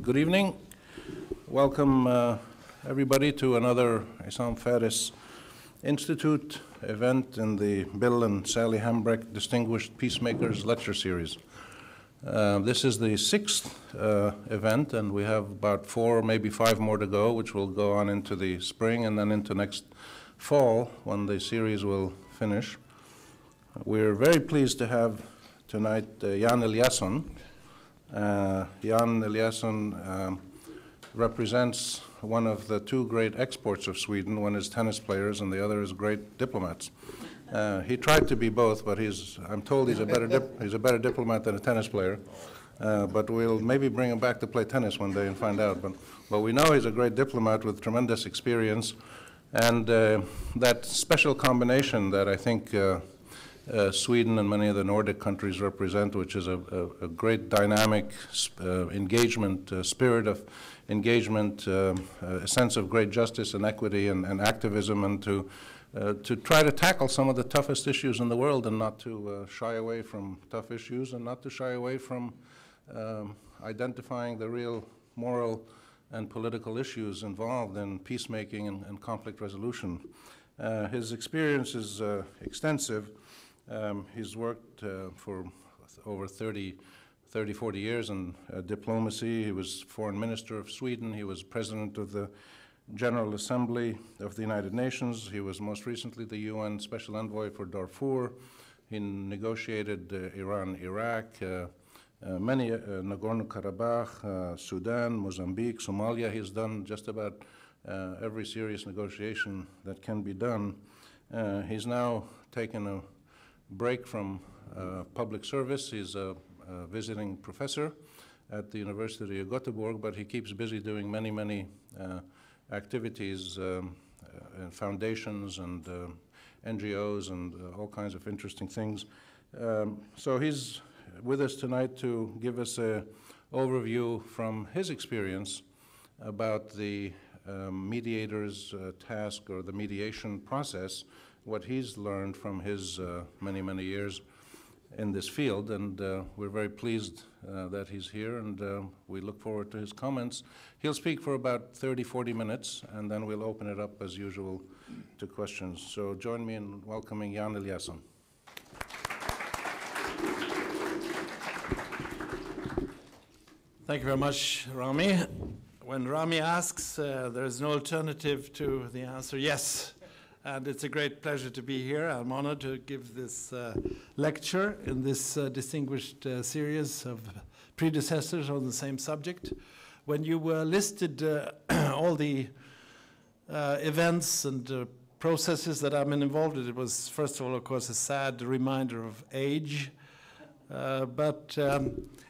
Good evening. Welcome everybody to another Issam Fares Institute event in the Bill and Sally Hambrecht Distinguished Peacemakers Lecture Series. This is the sixth event, and we have about 4, maybe 5 more to go, which will go on into the spring and then into next fall when the series will finish. We're very pleased to have tonight Jan Eliasson. Jan Eliasson represents one of the 2 great exports of Sweden. One is tennis players and the other is great diplomats. He tried to be both, but I'm told he's a better diplomat than a tennis player. But we'll maybe bring him back to play tennis one day and find out. But we know he's a great diplomat with tremendous experience, and that special combination that I think Sweden and many of the Nordic countries represent, which is a great dynamic engagement, spirit of engagement, a sense of great justice and equity and activism, and to try to tackle some of the toughest issues in the world and not to shy away from tough issues and not to shy away from identifying the real moral and political issues involved in peacemaking and conflict resolution. His experience is extensive. He's worked for over 30, 40 years in diplomacy. He was foreign minister of Sweden. He was president of the General Assembly of the United Nations. He was most recently the UN Special Envoy for Darfur. He negotiated Iran-Iraq, many Nagorno Karabakh, Sudan, Mozambique, Somalia. He's done just about every serious negotiation that can be done. He's now taken a break from public service. He's a visiting professor at the University of Göteborg, but he keeps busy doing many activities, foundations and NGOs and all kinds of interesting things. So he's with us tonight to give us an overview from his experience about the mediator's task or the mediation process, what he's learned from his many years in this field, and we're very pleased that he's here, and we look forward to his comments. He'll speak for about 30-40 minutes, and then we'll open it up as usual to questions. So join me in welcoming Jan Eliasson. Thank you very much, Rami. When Rami asks, there's no alternative to the answer yes. And it's a great pleasure to be here. I'm honored to give this lecture in this distinguished series of predecessors on the same subject. When you listed all the events and processes that I've been involved in, it was, first of all, of course, a sad reminder of age. But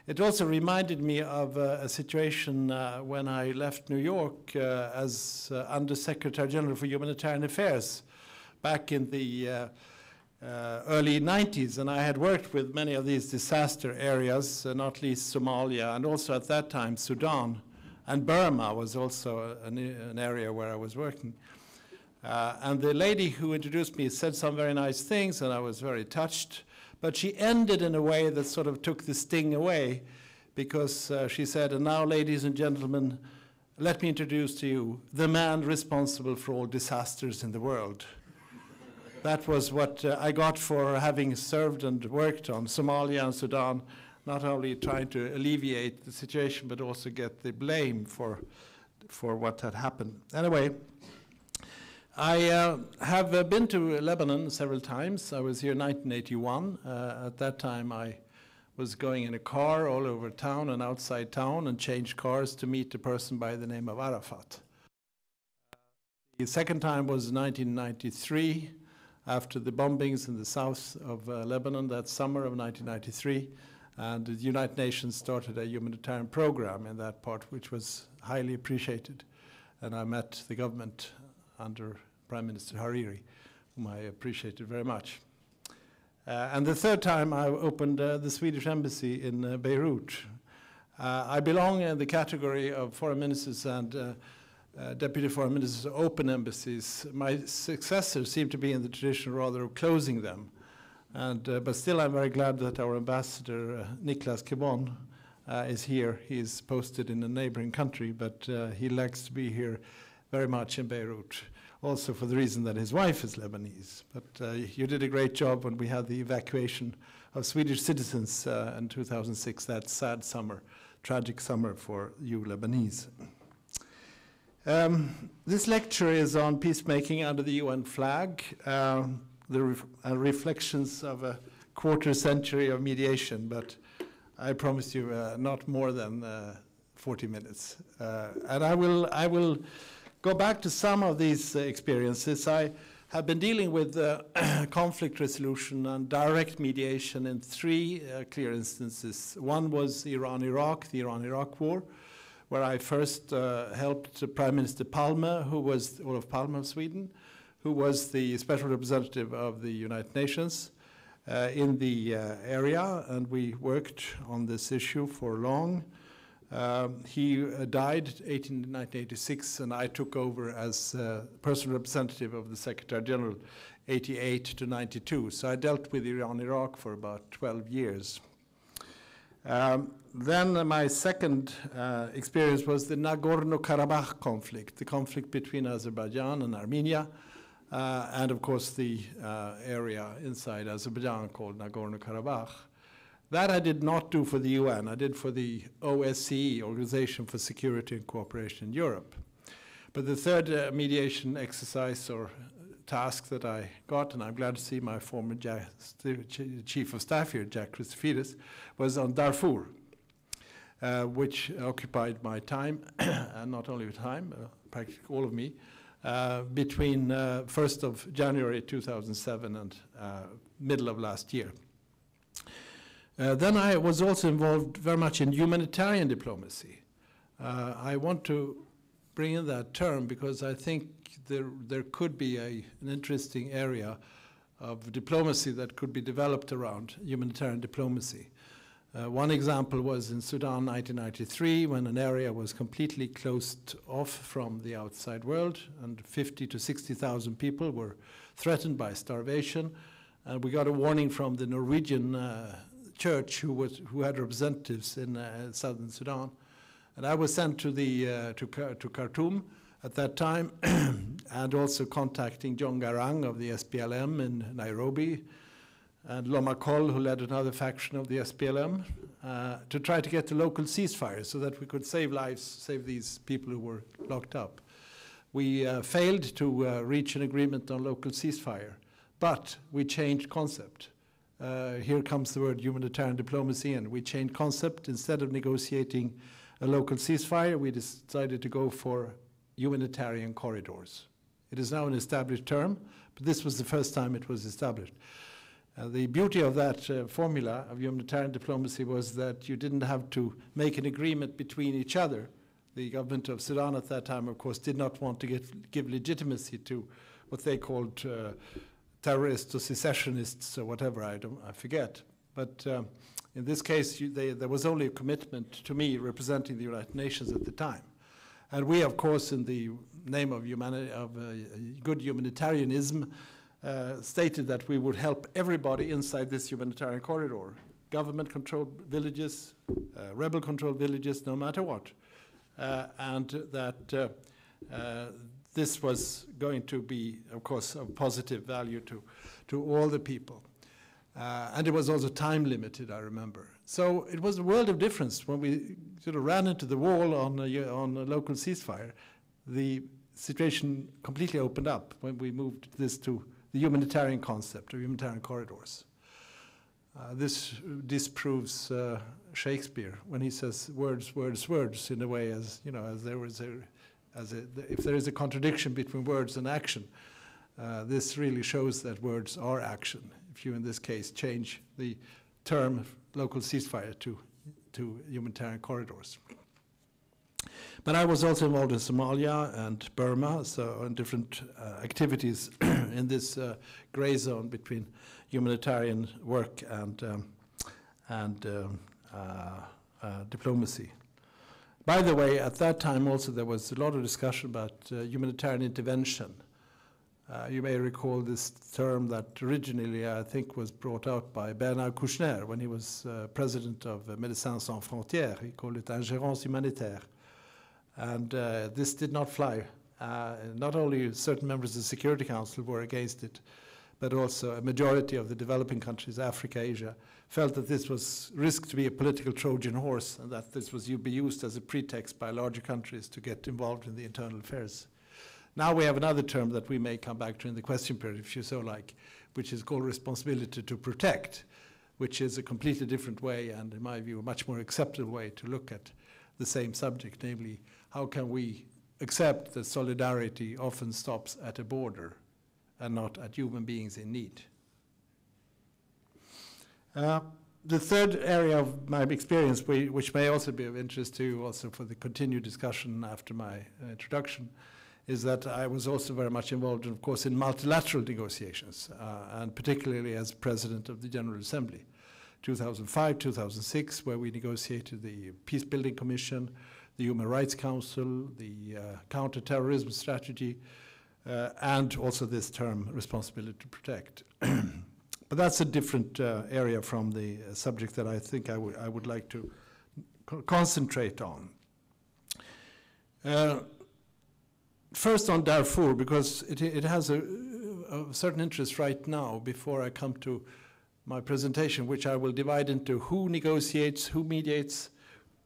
it also reminded me of a situation when I left New York as Undersecretary General for Humanitarian Affairs back in the early 90s. And I had worked with many of these disaster areas, not least Somalia, and also at that time Sudan. And Burma was also an area where I was working. And the lady who introduced me said some very nice things, and I was very touched. But she ended in a way that sort of took the sting away, because she said, and now, ladies and gentlemen, let me introduce to you the man responsible for all disasters in the world. That was what I got for having served and worked on Somalia and Sudan, not only trying to alleviate the situation, but also get the blame for what had happened. Anyway, I have been to Lebanon several times. I was here in 1981. At that time, I was going in a car all over town and outside town and changed cars to meet a person by the name of Arafat. The second time was 1993, after the bombings in the south of Lebanon that summer of 1993. And the United Nations started a humanitarian program in that part, which was highly appreciated. And I met the government under Prime Minister Hariri, whom I appreciated very much. And the third time I opened the Swedish embassy in Beirut. I belong in the category of foreign ministers and deputy foreign ministers of open embassies. My successors seem to be in the tradition rather of closing them. But still I'm very glad that our ambassador, Niklas Kibon, is here. He's posted in a neighboring country, but he likes to be here very much in Beirut, also for the reason that his wife is Lebanese. But you did a great job when we had the evacuation of Swedish citizens in 2006, that sad summer, tragic summer for you Lebanese. This lecture is on peacemaking under the UN flag, the reflections of a quarter century of mediation, but I promise you not more than 40 minutes. And I will go back to some of these experiences. I have been dealing with conflict resolution and direct mediation in three clear instances. One was Iran-Iraq, the Iran-Iraq war, where I first helped Prime Minister Palme, who was Olof Palme of Sweden, who was the special representative of the United Nations in the area, and we worked on this issue for long. He died in 1986, and I took over as personal representative of the Secretary General, 88 to 92. So I dealt with Iran-Iraq for about 12 years. Then my second experience was the Nagorno Karabakh conflict, the conflict between Azerbaijan and Armenia, and of course the area inside Azerbaijan called Nagorno Karabakh. That I did not do for the UN. I did for the OSCE, Organization for Security and Cooperation in Europe. But the third mediation exercise or task that I got, and I'm glad to see my former Chief of Staff here, Jack Christofides, was on Darfur, which occupied my time, and not only time, practically all of me, between 1st of January 2007 and middle of last year. Then I was also involved very much in humanitarian diplomacy. I want to bring in that term because I think there could be an interesting area of diplomacy that could be developed around humanitarian diplomacy. One example was in Sudan 1993, when an area was completely closed off from the outside world, and 50 to 60,000 people were threatened by starvation. And we got a warning from the Norwegian church who had representatives in southern Sudan, and I was sent to Khartoum at that time, and also contacting John Garang of the SPLM in Nairobi, and Loma Kol, who led another faction of the SPLM, to try to get the local ceasefire so that we could save lives, save these people who were locked up. We failed to reach an agreement on local ceasefire, but we changed concept. Here comes the word humanitarian diplomacy, and we changed concept. Instead of negotiating a local ceasefire, we decided to go for humanitarian corridors. It is now an established term, but this was the first time it was established. The beauty of that formula of humanitarian diplomacy was that you didn't have to make an agreement between each other. The government of Sudan at that time, of course, did not want to give legitimacy to what they called terrorists or secessionists or whatever, I forget. But in this case, there was only a commitment to me representing the United Nations at the time. And we, of course, in the name of good humanitarianism, stated that we would help everybody inside this humanitarian corridor, government-controlled villages, rebel-controlled villages, no matter what, and that this was going to be, of course, of positive value to all the people. And it was also time-limited, I remember. So it was a world of difference. When we sort of ran into the wall on a local ceasefire, the situation completely opened up when we moved this to the humanitarian concept of humanitarian corridors. This disproves Shakespeare when he says words, words, words, in a way as, you know, as there was if there is a contradiction between words and action, this really shows that words are action. If you, in this case, change the term local ceasefire to humanitarian corridors. But I was also involved in Somalia and Burma, so on different activities in this gray zone between humanitarian work and diplomacy. By the way, at that time also there was a lot of discussion about humanitarian intervention. You may recall this term that originally, I think, was brought out by Bernard Kouchner when he was president of Médecins Sans Frontières. He called it ingérence humanitaire. And this did not fly. Not only certain members of the Security Council were against it, but also a majority of the developing countries, Africa, Asia, felt that this was risked to be a political Trojan horse and that this was be used as a pretext by larger countries to get involved in the internal affairs. Now we have another term that we may come back to in the question period, if you so like, which is called responsibility to protect, which is a completely different way and, in my view, a much more acceptable way to look at the same subject, namely, how can we accept that solidarity often stops at a border and not at human beings in need. The third area of my experience, which may also be of interest to you also for the continued discussion after my introduction, is that I was also very much involved, of course, in multilateral negotiations, and particularly as president of the General Assembly, 2005, 2006, where we negotiated the Peace Building Commission, the Human Rights Council, the counter-terrorism strategy, and also this term, responsibility to protect. But that's a different area from the subject that I think I would like to concentrate on. First on Darfur, because it has a certain interest right now before I come to my presentation, which I will divide into who negotiates, who mediates,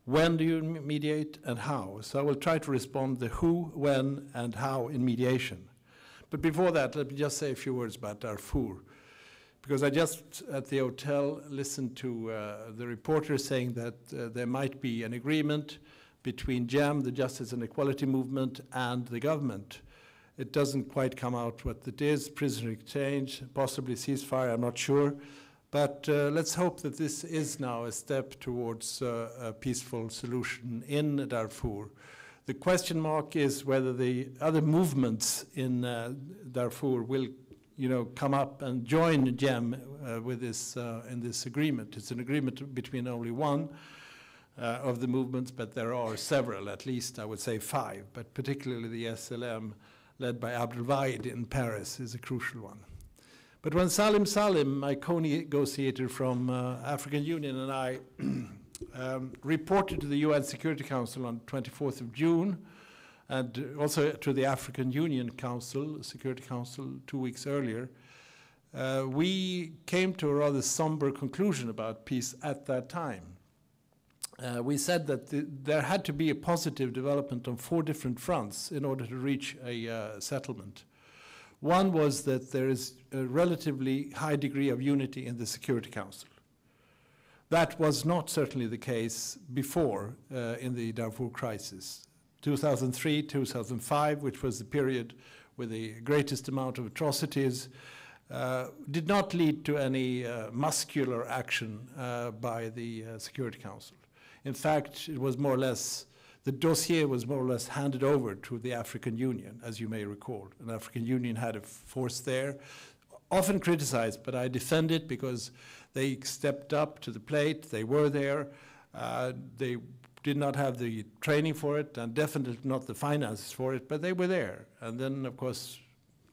when do you mediate, and how. So I will try to respond the who, when, and how in mediation. But before that, let me just say a few words about Darfur. Because I just, at the hotel, listened to the reporter saying that there might be an agreement between JEM, the Justice and Equality Movement, and the government. It doesn't quite come out what it is, prisoner exchange, possibly ceasefire, I'm not sure. But let's hope that this is now a step towards a peaceful solution in Darfur. The question mark is whether the other movements in Darfur will come up and join JEM with this, in this agreement. It's an agreement between only one of the movements, but there are several, at least I would say 5, but particularly the SLM led by Abdel Wahid in Paris is a crucial one. But when Salim, my co-negotiator from African Union, and I reported to the UN Security Council on 24th of June, and also to the African Union Council, Security Council, 2 weeks earlier, we came to a rather somber conclusion about peace at that time. We said that there had to be a positive development on 4 different fronts in order to reach a settlement. One was that there is a relatively high degree of unity in the Security Council. That was not certainly the case before in the Darfur crisis. 2003, 2005, which was the period with the greatest amount of atrocities, did not lead to any muscular action by the Security Council. In fact, it was more or less, the dossier was more or less handed over to the African Union, as you may recall. And the African Union had a force there, often criticized, but I defend it because they stepped up to the plate, they were there, they did not have the training for it, and definitely not the finances for it, but they were there. And then, of course,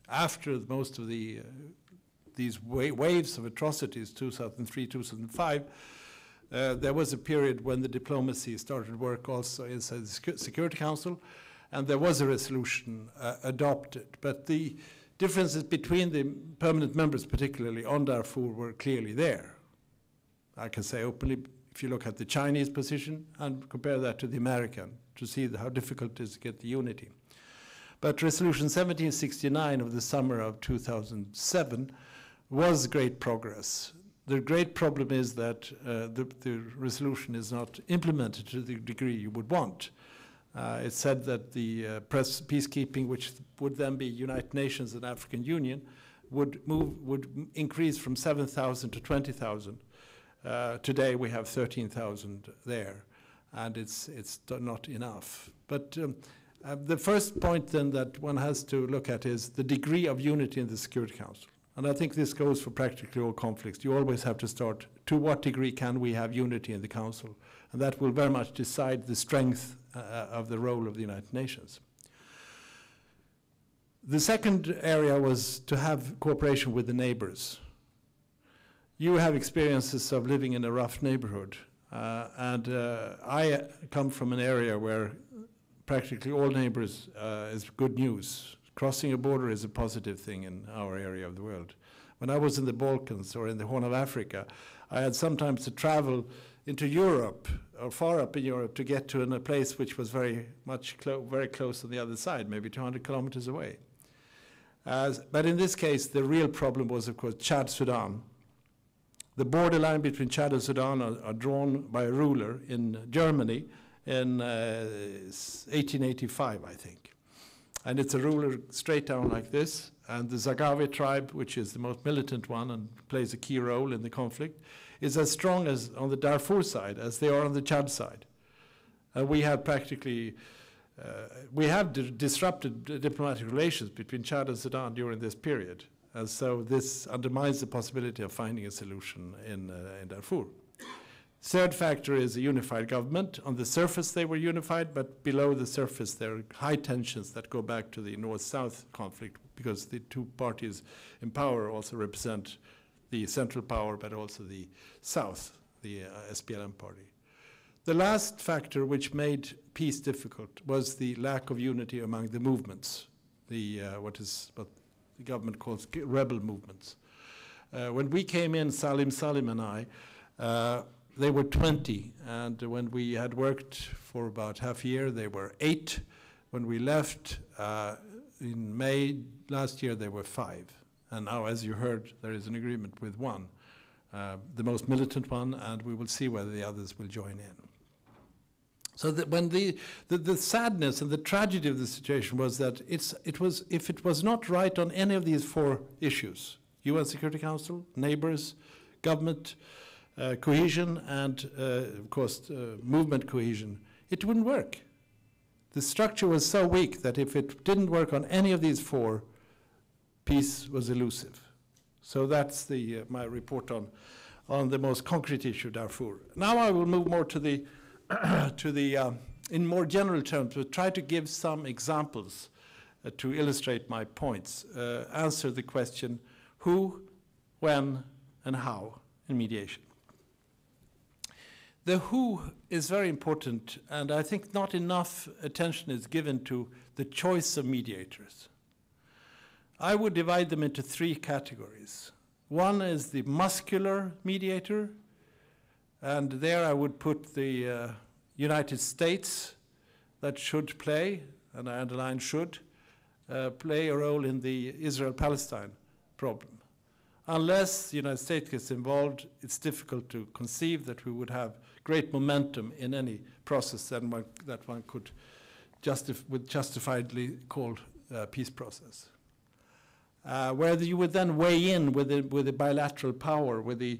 after most of these waves of atrocities, 2003, 2005, there was a period when the diplomacy started work also inside the Security Council, and there was a resolution adopted. But the differences between the permanent members, particularly on Darfur, were clearly there. I can say openly, if you look at the Chinese position and compare that to the American, to see how difficult it is to get the unity. But Resolution 1769 of the summer of 2007 was great progress. The great problem is that the resolution is not implemented to the degree you would want. It said that the peacekeeping, which would then be United Nations and African Union, would increase from 7,000 to 20,000. Today we have 13,000 there, and it's not enough. But the first point then that one has to look at is the degree of unity in the Security Council. And I think this goes for practically all conflicts. You always have to start, to what degree can we have unity in the Council? And that will very much decide the strength of the role of the United Nations. The second area was to have cooperation with the neighbors. You have experiences of living in a rough neighborhood, and I come from an area where practically all neighbors is good news. Crossing a border is a positive thing in our area of the world. When I was in the Balkans or in the Horn of Africa, I had sometimes to travel into Europe or far up in Europe to get to a place which was very close on the other side, maybe 200 kilometers away. But in this case, the real problem was, of course, Chad-Sudan. The borderline between Chad and Sudan are drawn by a ruler in Germany in 1885, I think. And it's a ruler straight down like this. And the Zaghawi tribe, which is the most militant one and plays a key role in the conflict, is as strong as on the Darfur side as they are on the Chad side. And we had practically, disrupted diplomatic relations between Chad and Sudan during this period. And so this undermines the possibility of finding a solution in Darfur. Third factor is a unified government. On the surface, they were unified, but below the surface, there are high tensions that go back to the North-South conflict, because the two parties in power also represent the central power, but also the South, the SPLM party. The last factor which made peace difficult was the lack of unity among the movements, what the government calls rebel movements. When we came in, Salim and I, they were 20, and when we had worked for about half a year, they were 8. When we left in May last year, there were 5. And now, as you heard, there is an agreement with 1, the most militant one, and we will see whether the others will join in. So that when the sadness and the tragedy of the situation was that if it was not right on any of these 4 issues, UN Security Council, neighbors, government, cohesion, and of course movement cohesion, it wouldn't work. The structure was so weak that if it didn't work on any of these 4, peace was elusive. So that's my report on the most concrete issue, Darfur. Now I will move more to the in more general terms, we'll try to give some examples to illustrate my points. Answer the question, who, when, and how in mediation. The who is very important, and I think not enough attention is given to the choice of mediators. I would divide them into 3 categories. One is the muscular mediator, and there I would put the United States that should play, and I underline should, play a role in the Israel-Palestine problem. Unless the United States gets involved, it's difficult to conceive that we would have great momentum in any process that one could justifiably call a peace process. Where you would then weigh in with the bilateral power, with the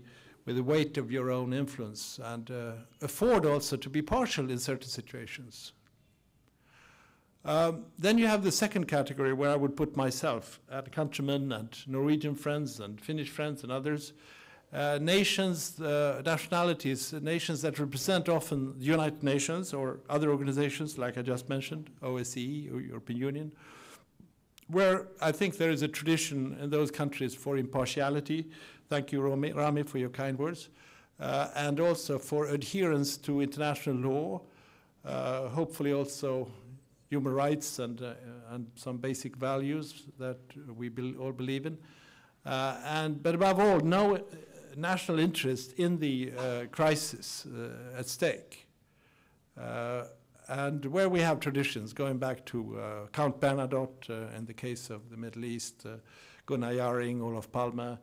weight of your own influence, and afford also to be partial in certain situations. Then you have the second category where I would put myself, and countrymen and Norwegian friends and Finnish friends and others, nations, nationalities, nations that represent often the United Nations or other organizations like I just mentioned, OSCE or European Union, where I think there is a tradition in those countries for impartiality. Thank you, Rami, for your kind words. And also for adherence to international law, hopefully also human rights and some basic values that we all believe in. But above all, no national interest in the crisis at stake. And where we have traditions, going back to Count Bernadotte in the case of the Middle East, Gunnar Jarring, Olof Palme,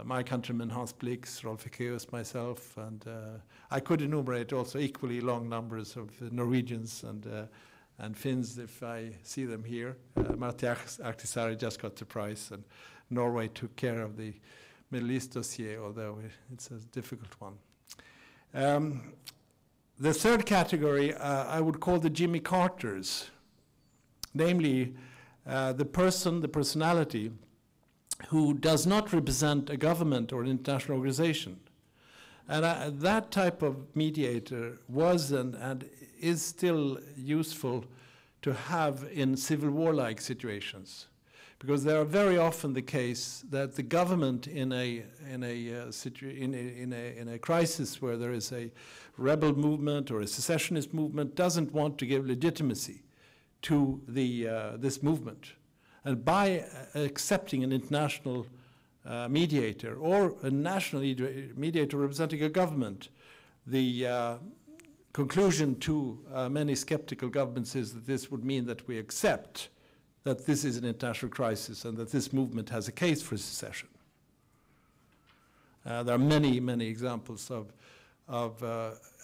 my countrymen Hans Blix, Rolf Ekéus, myself, and I could enumerate also equally long numbers of Norwegians and Finns if I see them here. Martti Ahtisaari just got the prize, and Norway took care of the Middle East dossier, although it's a difficult one. The third category I would call the Jimmy Carters, namely the personality who does not represent a government or an international organization. And that type of mediator was and is still useful to have in civil war-like situations. because there are very often the case that the government in a crisis where there is a rebel movement or a secessionist movement doesn't want to give legitimacy to this movement. And by accepting an international mediator or a national mediator representing a government, the conclusion to many skeptical governments is that this would mean that we accept that this is an international crisis and that this movement has a case for secession. There are many, many examples of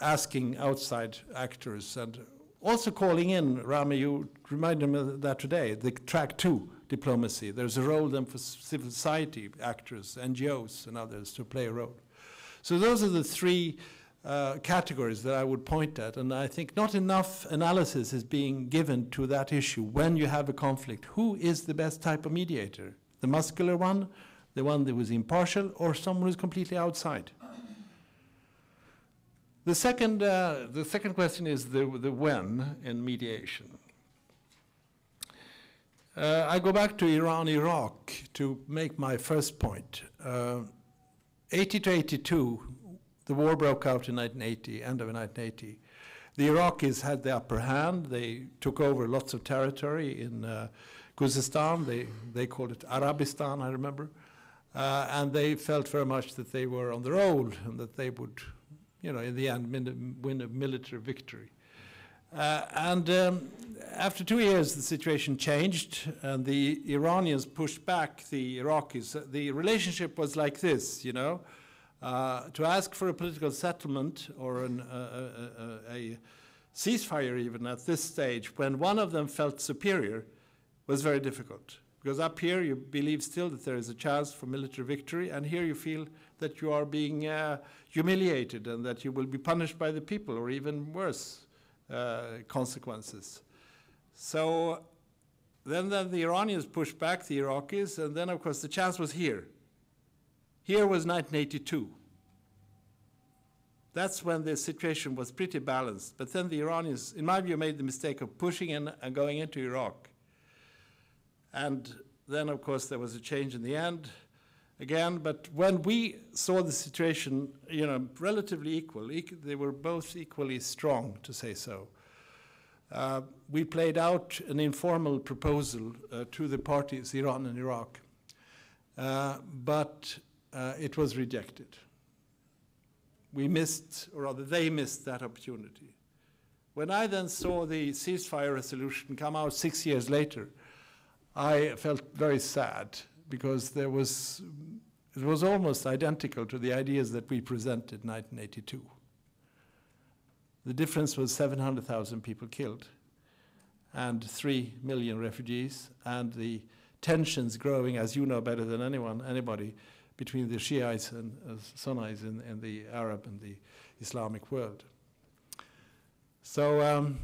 asking outside actors and also calling in, Rami, you reminded me of that today, the track 2 diplomacy. There's a role then for civil society actors, NGOs and others to play a role. So those are the 3 categories that I would point at, and I think not enough analysis is being given to that issue. When you have a conflict, who is the best type of mediator? The muscular one, the one that was impartial, or someone who's completely outside? The second question is the when in mediation. I go back to Iran, Iraq to make my first point. 80 to 82, the war broke out in 1980, end of 1980. The Iraqis had the upper hand. They took over lots of territory in Khuzestan. They called it Arabistan, I remember. And they felt very much that they were on the road and that they would, in the end, win a military victory. After 2 years, the situation changed, and the Iranians pushed back the Iraqis. The relationship was like this, to ask for a political settlement or a ceasefire even at this stage, when one of them felt superior, was very difficult. Because up here you believe still that there is a chance for military victory, and here you feel that you are being humiliated and that you will be punished by the people, or even worse consequences. So then the Iranians pushed back the Iraqis, and then of course the chance was here. Here was 1982. That's when the situation was pretty balanced. But then the Iranians, in my view, made the mistake of pushing in and going into Iraq. And then, of course, there was a change in the end again. But when we saw the situation, relatively equal, they were both equally strong, to say so. We played out an informal proposal to the parties, Iran and Iraq, but it was rejected. We missed, or rather they missed that opportunity. When I then saw the ceasefire resolution come out 6 years later, I felt very sad, because it was almost identical to the ideas that we presented in 1982. The difference was 700,000 people killed and 3 million refugees, and the tensions growing, as you know better than anybody, between the Shiites and Sunnis in the Arab and the Islamic world. So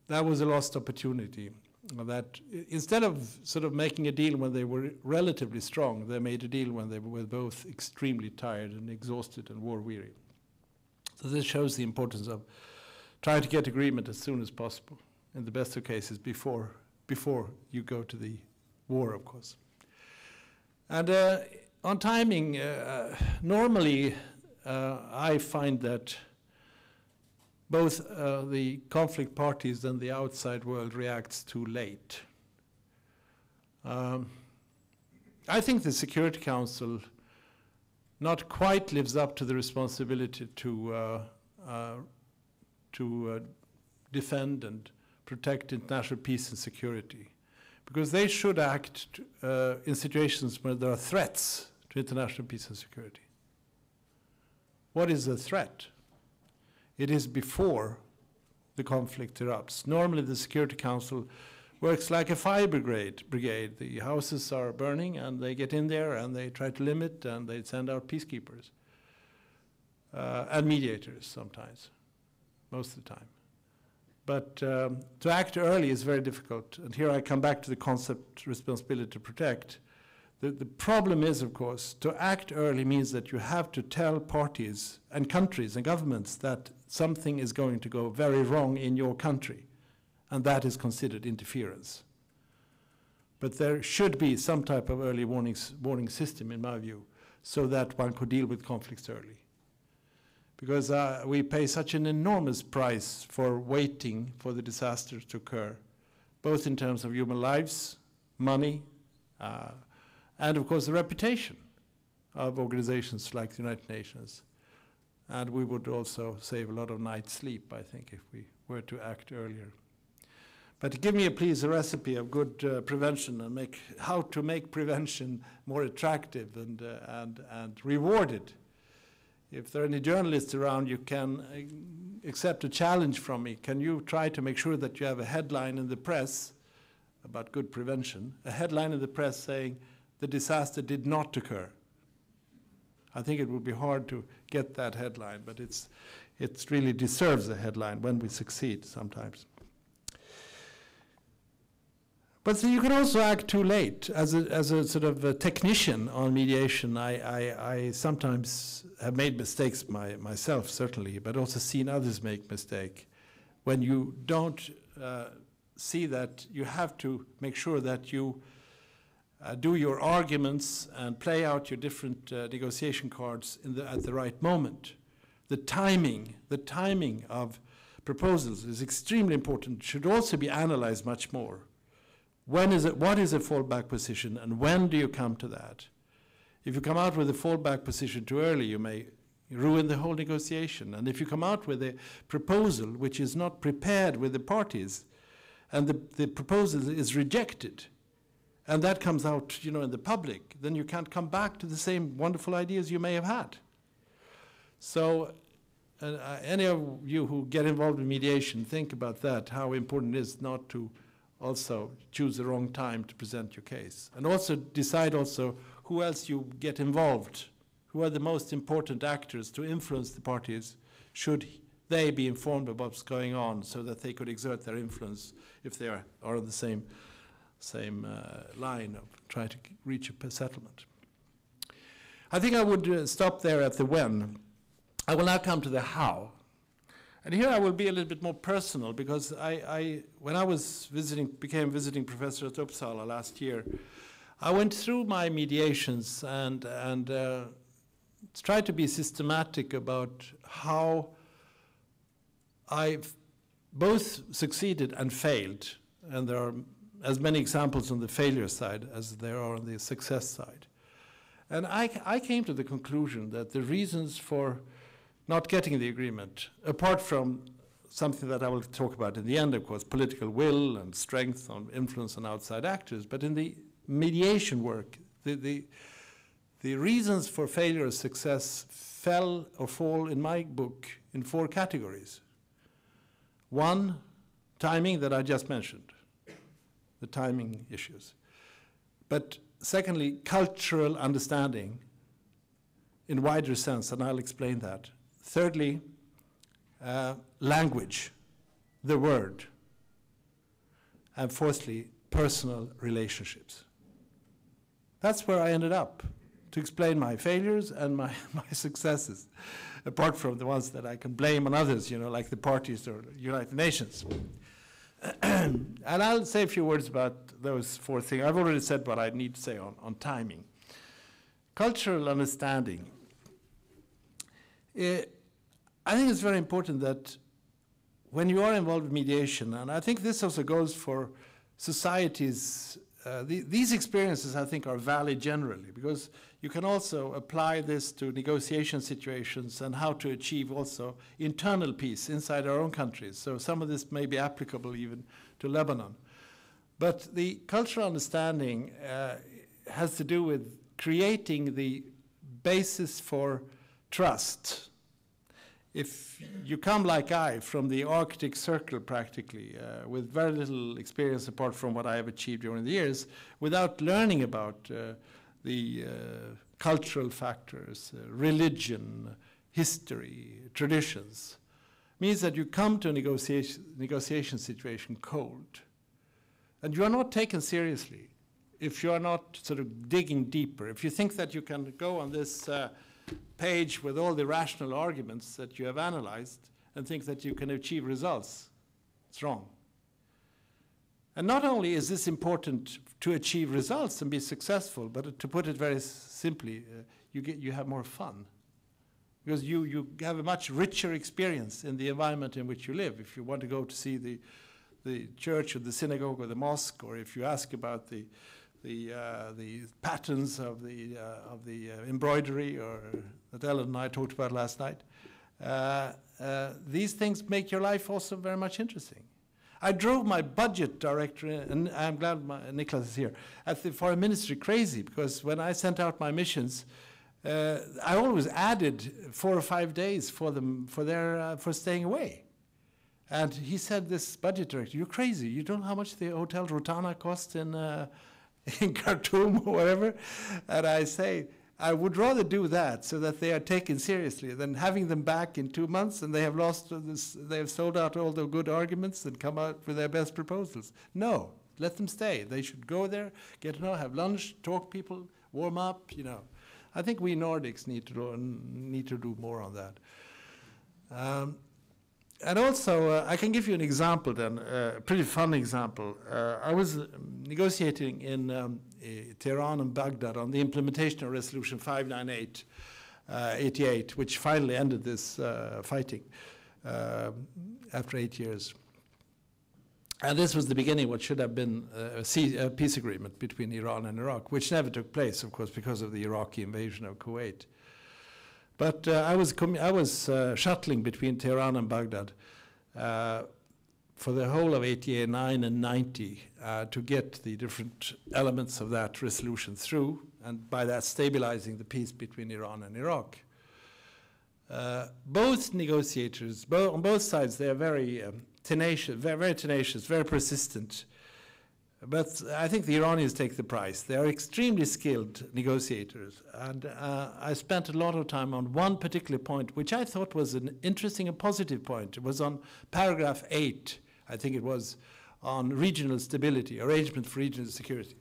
that was a lost opportunity. That instead of sort of making a deal when they were relatively strong, they made a deal when they were both extremely tired and exhausted and war-weary. So this shows the importance of trying to get agreement as soon as possible, in the best of cases, before you go to the war, of course. And on timing, normally I find that both the conflict parties and the outside world reacts too late. I think the Security Council not quite lives up to the responsibility to defend and protect international peace and security, because they should act in situations where there are threats to international peace and security. What is a threat? It is before the conflict erupts. Normally the Security Council works like a fire brigade. The houses are burning and they get in there and they try to limit and they send out peacekeepers and mediators sometimes, most of the time. But to act early is very difficult. And here I come back to the concept responsibility to protect. The problem is, of course, to act early means that you have to tell parties and countries and governments that something is going to go very wrong in your country, and that is considered interference. But there should be some type of early warning system, in my view, so that one could deal with conflicts early. Because we pay such an enormous price for waiting for the disasters to occur, both in terms of human lives, money, and of course the reputation of organizations like the United Nations. And we would also save a lot of nights' sleep, I think, if we were to act earlier. But give me, please, a recipe of good prevention and how to make prevention more attractive and rewarded. If there are any journalists around, you can accept a challenge from me. Can you try to make sure that you have a headline in the press about good prevention, a headline in the press saying the disaster did not occur? I think it would be hard to get that headline, but it really deserves a headline when we succeed sometimes. But so you can also act too late. As a sort of a technician on mediation, I sometimes have made mistakes myself, certainly, but also seen others make mistakes. When you don't see that you have to make sure that you do your arguments and play out your different negotiation cards at the right moment. The timing of proposals is extremely important. It should also be analyzed much more. What is a fallback position, and when do you come to that? If you come out with a fallback position too early, you may ruin the whole negotiation. And if you come out with a proposal which is not prepared with the parties, and the proposal is rejected, and that comes out, in the public, then you can't come back to the same wonderful ideas you may have had. So any of you who get involved in mediation, think about that, how important it is not to also choose the wrong time to present your case. And also decide also who else you get involved, who are the most important actors to influence the parties, should they be informed about what's going on so that they could exert their influence if they are on the same line of trying to reach a settlement. I think I would stop there at the when. I will now come to the how. And here I will be a little bit more personal, because when I was became visiting professor at Uppsala last year, I went through my mediations and tried to be systematic about how I've both succeeded and failed. And there are as many examples on the failure side as there are on the success side. And I came to the conclusion that the reasons for not getting the agreement, apart from something that I will talk about in the end, of course, political will and strength on influence on outside actors, but in the mediation work, the reasons for failure or success fall in my book in 4 categories. 1, timing, that I just mentioned, the timing issues. But secondly, cultural understanding in wider sense, and I'll explain that. Thirdly, language, the word. And fourthly, personal relationships. That's where I ended up, to explain my failures and my successes, apart from the ones that I can blame on others, like the parties or United Nations. And I'll say a few words about those 4 things. I've already said what I need to say on timing. Cultural understanding. I think it's very important that when you are involved in mediation, and I think this also goes for societies, these experiences I think are valid generally, because you can also apply this to negotiation situations and how to achieve also internal peace inside our own countries. So some of this may be applicable even to Lebanon. But the cultural understanding has to do with creating the basis for trust. If you come like I from the Arctic Circle practically, with very little experience apart from what I have achieved during the years, without learning about the cultural factors, religion, history, traditions, means that you come to a negotiation situation cold. And you are not taken seriously if you are not sort of digging deeper. If you think that you can go on this page with all the rational arguments that you have analyzed and think that you can achieve results, it's wrong. And not only is this important to achieve results and be successful, but to put it very simply, you have more fun. Because you have a much richer experience in the environment in which you live. If you want to go to see the church or the synagogue or the mosque, or if you ask about the patterns of the embroidery or that Ellen and I talked about last night, these things make your life also very much interesting. I drove my budget director, and I'm glad Niklas is here, at the foreign ministry crazy, because when I sent out my missions, I always added 4 or 5 days for them for staying away. And he said, this budget director, you're crazy. You don't know how much the Hotel Rotana costs in Khartoum or whatever. And I say, I would rather do that so that they are taken seriously than having them back in 2 months and they have lost this, they have sold out all the good arguments and come out with their best proposals. No, let them stay. They should go there, get to know, have lunch, talk people, warm up, you know. I think we Nordics need to do more on that. And also, I can give you an example then, a pretty fun example. I was negotiating in Tehran and Baghdad on the implementation of Resolution 598, 88, which finally ended this fighting after 8 years. And this was the beginning of what should have been a peace agreement between Iran and Iraq, which never took place, of course, because of the Iraqi invasion of Kuwait. But I was shuttling between Tehran and Baghdad for the whole of 89 and 90 to get the different elements of that resolution through, and by that stabilizing the peace between Iran and Iraq. Both negotiators, on both sides, they are very tenacious, very persistent. But I think the Iranians take the prize. They are extremely skilled negotiators. And I spent a lot of time on one particular point, which I thought was an interesting and positive point. It was on paragraph 8, I think it was, on regional stability, arrangement for regional security.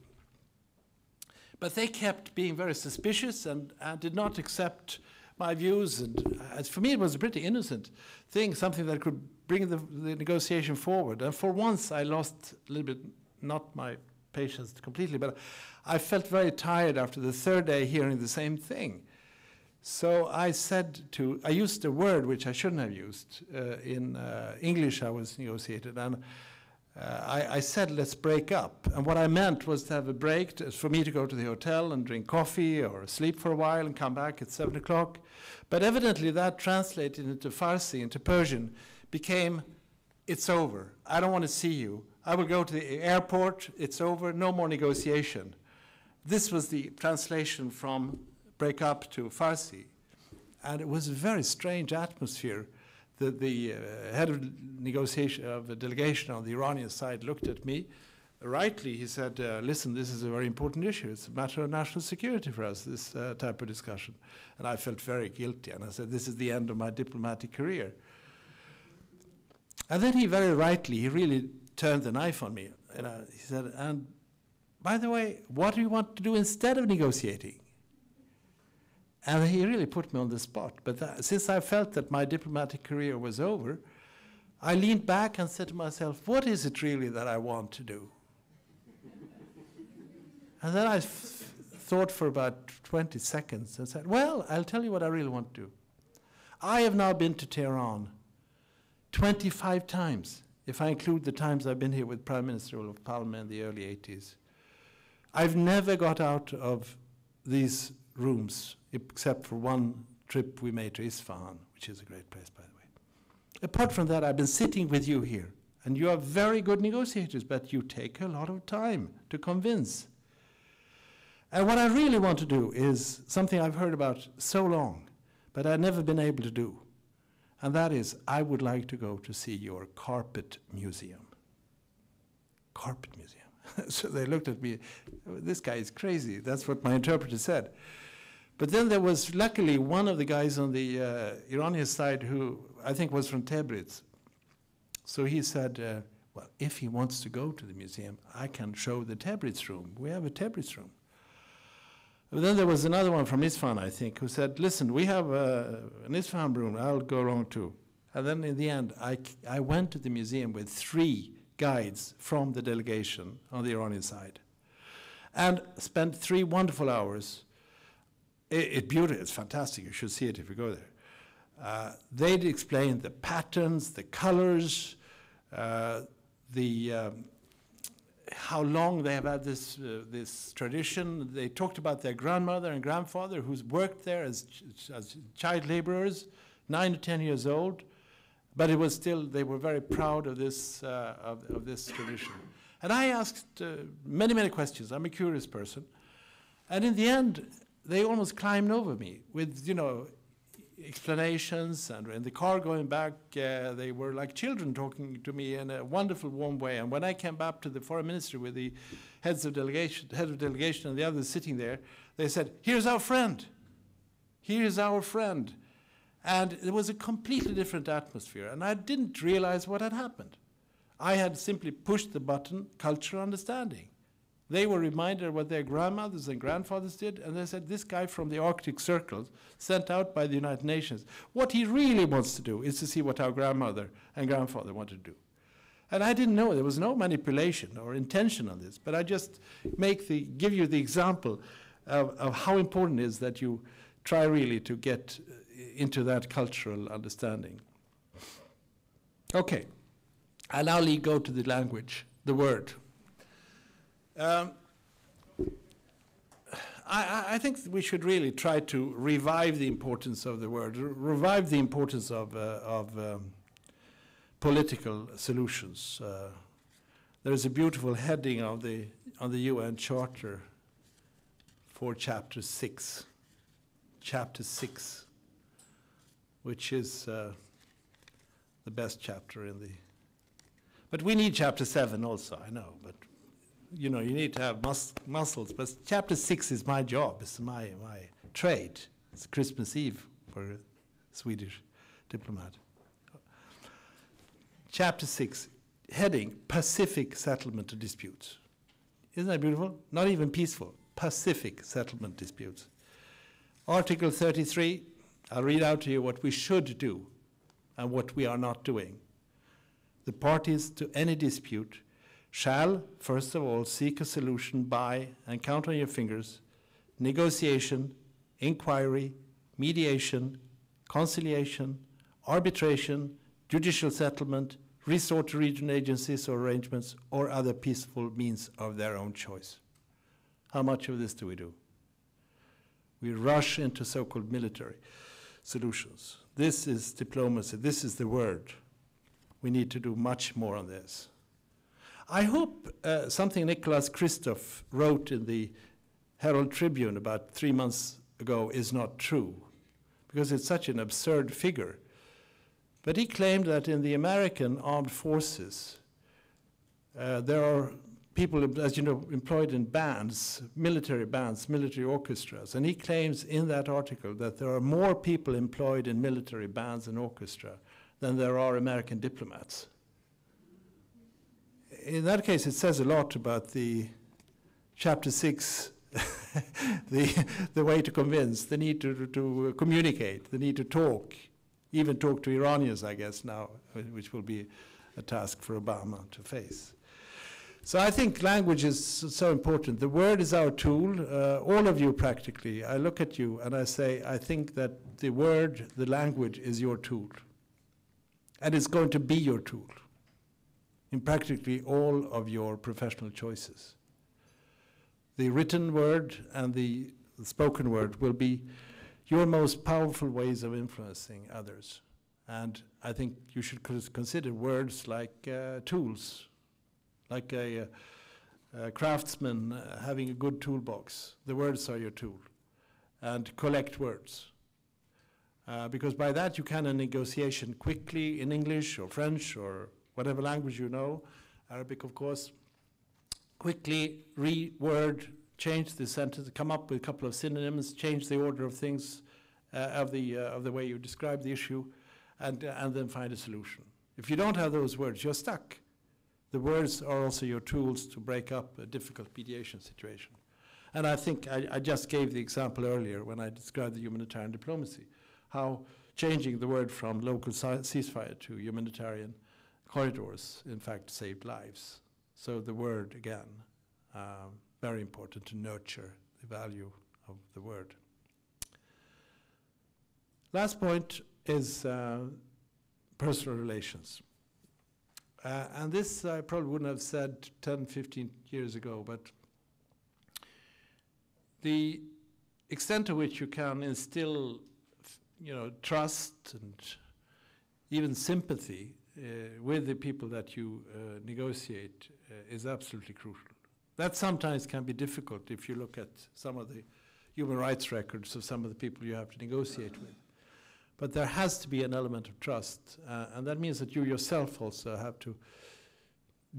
But they kept being very suspicious and did not accept my views. And for me, it was a pretty innocent thing, something that could bring the negotiation forward. And for once, I lost a little bit, not my patience completely, but I felt very tired after the third day hearing the same thing. So I used a word which I shouldn't have used. In English, I was negotiated, and I said, let's break up. And what I meant was to have a break, for me to go to the hotel and drink coffee or sleep for a while and come back at 7 o'clock. But evidently that translated into Farsi, into Persian, became, it's over. I don't want to see you. I will go to the airport. It's over. No more negotiation. This was the translation from break up to Farsi. And it was a very strange atmosphere. The head of negotiation of the delegation on the Iranian side looked at me. Rightly, he said, listen, this is a very important issue. It's a matter of national security for us, this type of discussion. And I felt very guilty. And I said, this is the end of my diplomatic career. And then he very rightly, he really turned the knife on me. And he said, and by the way, what do you want to do instead of negotiating? And he really put me on the spot. But since I felt that my diplomatic career was over, I leaned back and said to myself, what is it really that I want to do? And then I thought for about 20 seconds and said, well, I'll tell you what I really want to do. I have now been to Tehran 25 times, if I include the times I've been here with Prime Minister Olof Palme in the early 80s. I've never got out of these rooms, except for one trip we made to Isfahan, which is a great place, by the way. Apart from that, I've been sitting with you here, and you are very good negotiators, but you take a lot of time to convince. And what I really want to do is something I've heard about so long, but I've never been able to do. And that is, I would like to go to see your carpet museum. Carpet museum. So they looked at me, this guy is crazy. That's what my interpreter said. But then there was, luckily, one of the guys on the Iranian side who I think was from Tabriz. So he said, well, if he wants to go to the museum, I can show the Tabriz room. We have a Tabriz room. But then there was another one from Isfahan, I think, who said, listen, we have an Isfahan room. I'll go along too. And then in the end, I went to the museum with 3 guides from the delegation on the Iranian side, and spent 3 wonderful hours. It's beautiful, it's fantastic, you should see it if you go there. They'd explain the patterns, the colors, how long they have had this tradition. They talked about their grandmother and grandfather who's worked there as child laborers, 9 or 10 years old, but it was still, they were very proud of this tradition. And I asked many, many questions. I'm a curious person. And in the end, they almost climbed over me with, explanations, and in the car going back, they were like children talking to me in a wonderful, warm way. And when I came back to the foreign ministry with the head of delegation and the others sitting there, they said, "Here's our friend. Here's our friend." And it was a completely different atmosphere, and I didn't realize what had happened. I had simply pushed the button, cultural understanding. They were reminded of what their grandmothers and grandfathers did, and they said, this guy from the Arctic Circle, sent out by the United Nations, what he really wants to do is to see what our grandmother and grandfather wanted to do. And I didn't know, there was no manipulation or intention on this, but I just give you the example of how important it is that you try really to get into that cultural understanding. Okay, I'll now go to the language, the word. I think we should really try to revive the importance of the word, revive the importance of political solutions. There is a beautiful heading on the UN Charter for Chapter 6. Chapter 6, which is the best chapter in the... But we need Chapter 7 also, I know, but you need to have muscles. But Chapter 6 is my job, it's my trade. It's Christmas Eve for a Swedish diplomat. Chapter 6, heading, Pacific Settlement of Disputes. Isn't that beautiful? Not even peaceful, Pacific Settlement Disputes. Article 33, I'll read out to you what we should do and what we are not doing. The parties to any dispute shall, first of all, seek a solution by, and count on your fingers, negotiation, inquiry, mediation, conciliation, arbitration, judicial settlement, resort to regional agencies or arrangements, or other peaceful means of their own choice. How much of this do we do? We rush into so-called military solutions. This is diplomacy. This is the word. We need to do much more on this. I hope something Nicholas Kristof wrote in the Herald Tribune about 3 months ago is not true, because it's such an absurd figure. But he claimed that in the American armed forces, there are people, as you know, employed in bands, military orchestras. And he claims in that article that there are more people employed in military bands and orchestra than there are American diplomats. In that case, it says a lot about the Chapter 6, the way to convince, the need to communicate, the need to talk, even talk to Iranians, I guess, now, which will be a task for Obama to face. So I think language is so important. The word is our tool. All of you practically, I look at you and I say, I think that the word, the language is your tool. And it's going to be your tool in practically all of your professional choices. The written word and the spoken word will be your most powerful ways of influencing others. And I think you should consider words like tools, like a craftsman having a good toolbox. The words are your tool. And collect words. Because by that you can, in negotiation quickly in English or French or whatever language you know, Arabic of course, quickly reword, change the sentence, come up with a couple of synonyms, change the order of things, of the way you describe the issue, and then find a solution. If you don't have those words, you're stuck. The words are also your tools to break up a difficult mediation situation. And I think I just gave the example earlier when I described the humanitarian diplomacy, how changing the word from local ceasefire to humanitarian corridors, in fact, saved lives. So the word, again, very important to nurture the value of the word. Last point is personal relations. And this I probably wouldn't have said 10, 15 years ago, but the extent to which you can instill, trust and even sympathy with the people that you negotiate is absolutely crucial. That sometimes can be difficult if you look at some of the human rights records of some of the people you have to negotiate with. But there has to be an element of trust, and that means that you yourself also have to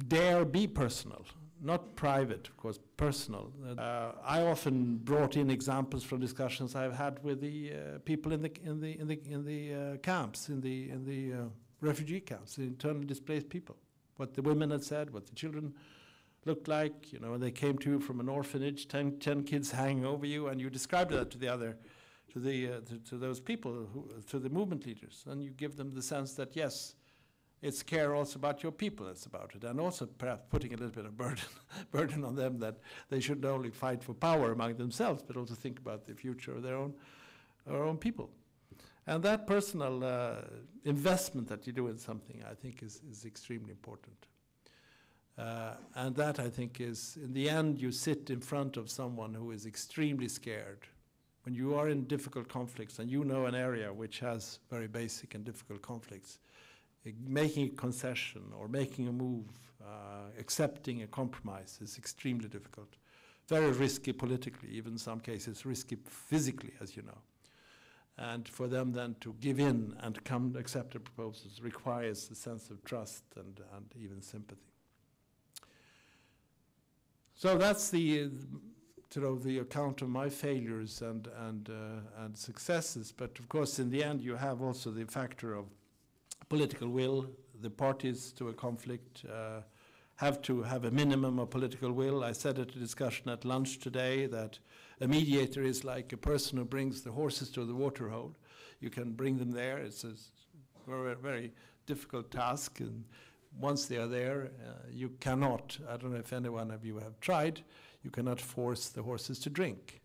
dare be personal, not private, of course, personal. I often brought in examples from discussions I've had with the people in the camps, in the refugee camps, the internally displaced people. What the women had said, what the children looked like, when they came to you from an orphanage, 10 kids hanging over you, and you described that to the other, to those people, to the movement leaders, and you give them the sense that yes, it's care also about your people that's about it, and also perhaps putting a little bit of burden on them that they should not only fight for power among themselves, but also think about the future of their own people. And that personal investment that you do in something, I think, is extremely important. And that, I think, is, in the end, you sit in front of someone who is extremely scared. When you are in difficult conflicts and you know an area which has very basic and difficult conflicts, making a concession or making a move, accepting a compromise is extremely difficult. Very risky politically, even in some cases risky physically, as you know. And for them then to give in and come to accept the proposals requires a sense of trust and even sympathy. So that's the account of my failures and successes. But of course, in the end, you have also the factor of political will. The parties to a conflict have to have a minimum of political will. I said at a discussion at lunch today that a mediator is like a person who brings the horses to the water hole. You can bring them there. It's a very, very difficult task. And once they are there, you cannot, I don't know if any one of you have tried, you cannot force the horses to drink.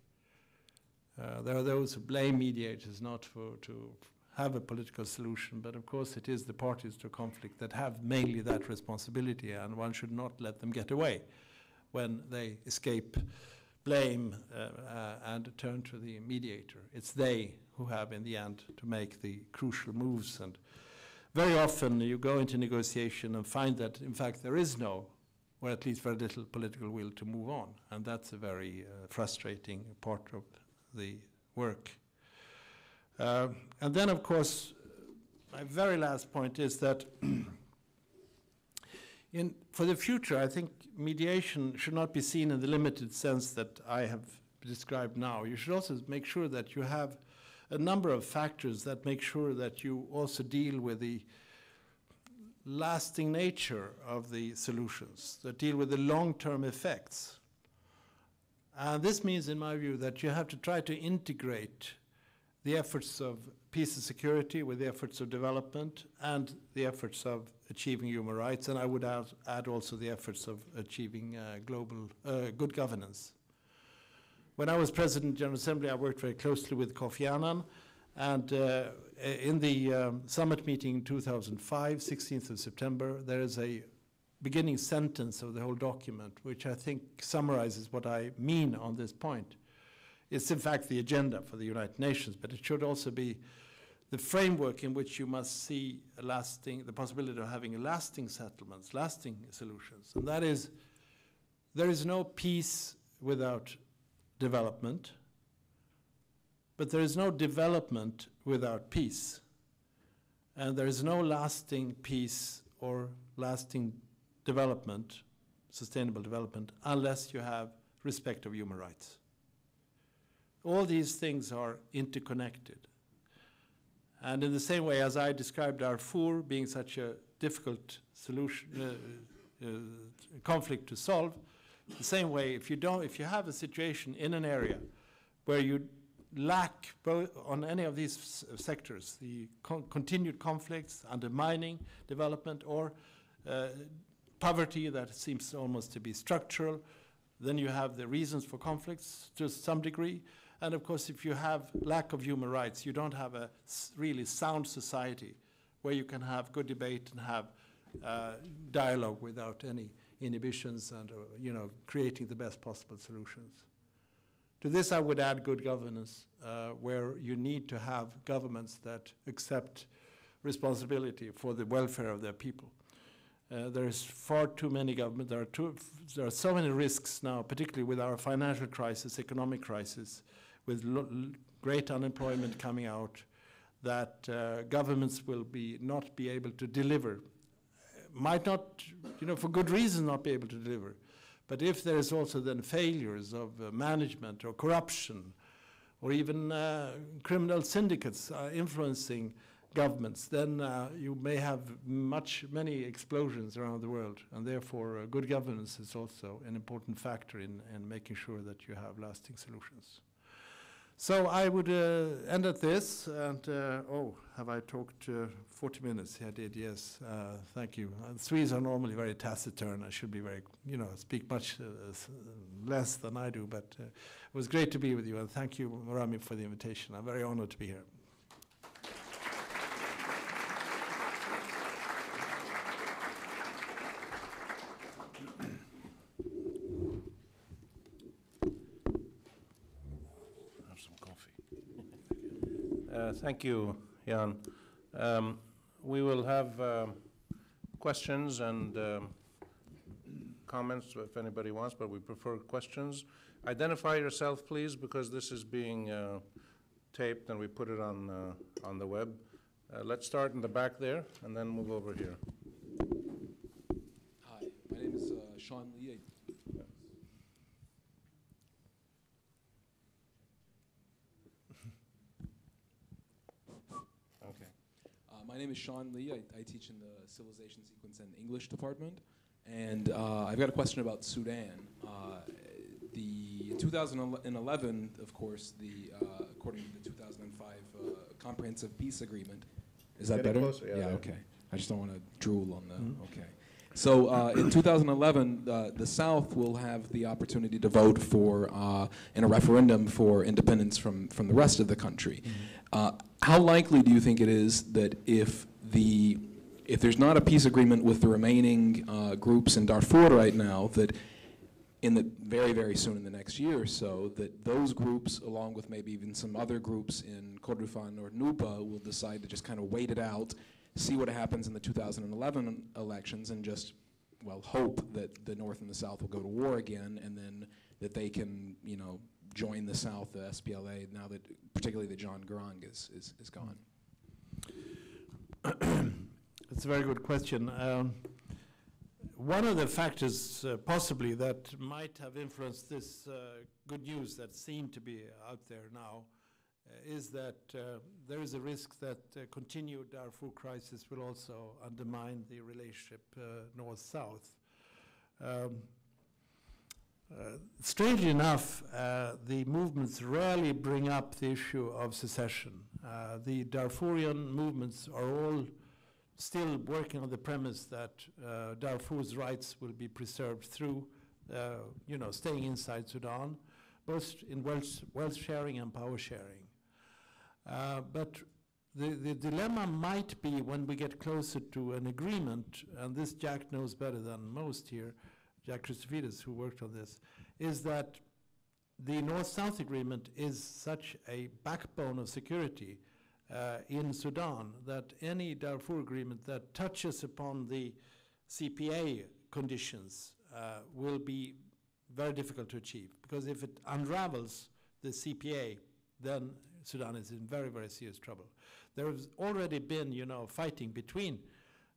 There are those who blame mediators not to have a political solution, but of course it is the parties to conflict that have mainly that responsibility, and one should not let them get away when they escape blame and turn to the mediator. It's they who have, in the end, to make the crucial moves. And very often you go into negotiation and find that, in fact, there is no, or at least very little political will to move on. And that's a very frustrating part of the work. And then, of course, my very last point is that for the future, I think mediation should not be seen in the limited sense that I have described now. You should also make sure that you have a number of factors that make sure that you also deal with the lasting nature of the solutions, that deal with the long-term effects. And this means, in my view, that you have to try to integrate the efforts of peace and security with the efforts of development and the efforts of achieving human rights, and I would add also the efforts of achieving global good governance. When I was President of the General Assembly, I worked very closely with Kofi Annan, and in the summit meeting in 2005, 16th of September, there is a beginning sentence of the whole document, which I think summarizes what I mean on this point. It's in fact the agenda for the United Nations, but it should also be the framework in which you must see the possibility of having lasting settlements, lasting solutions. And that is, there is no peace without development, but there is no development without peace. And there is no lasting peace or lasting development, sustainable development, unless you have respect of human rights. All these things are interconnected. And in the same way as I described Darfur being such a difficult solution, conflict to solve, the same way if you have a situation in an area where you lack on any of these sectors, the continued conflicts, undermining development, or poverty that seems almost to be structural. Then you have the reasons for conflicts to some degree. And of course, if you have lack of human rights, you don't have a really sound society where you can have good debate and have dialogue without any inhibitions and creating the best possible solutions. To this, I would add good governance, where you need to have governments that accept responsibility for the welfare of their people. There is far too many governments. There are so many risks now, particularly with our financial crisis, economic crisis, with great unemployment coming out, that governments will not be able to deliver. Might not, for good reason, not be able to deliver. But if there is also then failures of management or corruption, or even criminal syndicates influencing governments, then you may have many explosions around the world, and therefore good governance is also an important factor in making sure that you have lasting solutions. So I would end at this, and have I talked 40 minutes? I did, yes. Thank you. Swedes are normally very taciturn. I should be very, speak much less than I do, but it was great to be with you, and thank you, Rami, for the invitation. I'm very honored to be here. Thank you, Jan. We will have questions and comments if anybody wants, but we prefer questions. Identify yourself, please, because this is being taped and we put it on the web. Let's start in the back there and then move over here. Hi, my name is Sean Lee. My name is Sean Lee. I teach in the Civilization Sequence and English department. And I've got a question about Sudan. The 2011, of course, according to the 2005 Comprehensive Peace Agreement. Is that better? Closer, yeah, okay. I just don't want to drool on the, okay. So in 2011, the South will have the opportunity to vote in a referendum for independence from the rest of the country. How likely do you think it is that if there's not a peace agreement with the remaining groups in Darfur right now, that very, very soon in the next year or so, that those groups, along with maybe even some other groups in Kordofan or Nuba, will decide to just kind of wait it out, see what happens in the 2011 elections, and just, hope that the North and the South will go to war again, and then that they can, join the South, the SPLA, now that particularly that John Garang is gone? That's a very good question. One of the factors possibly that might have influenced this good news that seemed to be out there now is that there is a risk that continued Darfur crisis will also undermine the relationship North-South. Strangely enough, the movements rarely bring up the issue of secession. The Darfurian movements are all still working on the premise that Darfur's rights will be preserved through, staying inside Sudan, both in wealth sharing and power sharing. But the dilemma might be when we get closer to an agreement, and this Jack knows better than most here, Jack Christofides, who worked on this, is that the North-South agreement is such a backbone of security in Sudan that any Darfur agreement that touches upon the CPA conditions will be very difficult to achieve. Because if it unravels the CPA, then Sudan is in very, very serious trouble. There has already been, fighting between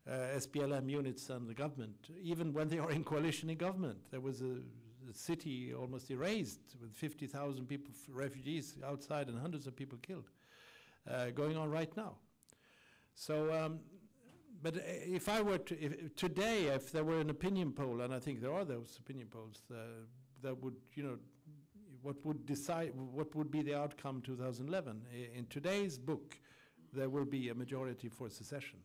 SPLM units and the government, even when they are in coalition in government. There was a city almost erased with 50,000 people, refugees outside, and hundreds of people killed, going on right now. So, but if I were to, today, if there were an opinion poll, and I think there are those opinion polls that would, what would be the outcome 2011. In today's book, there will be a majority for secession,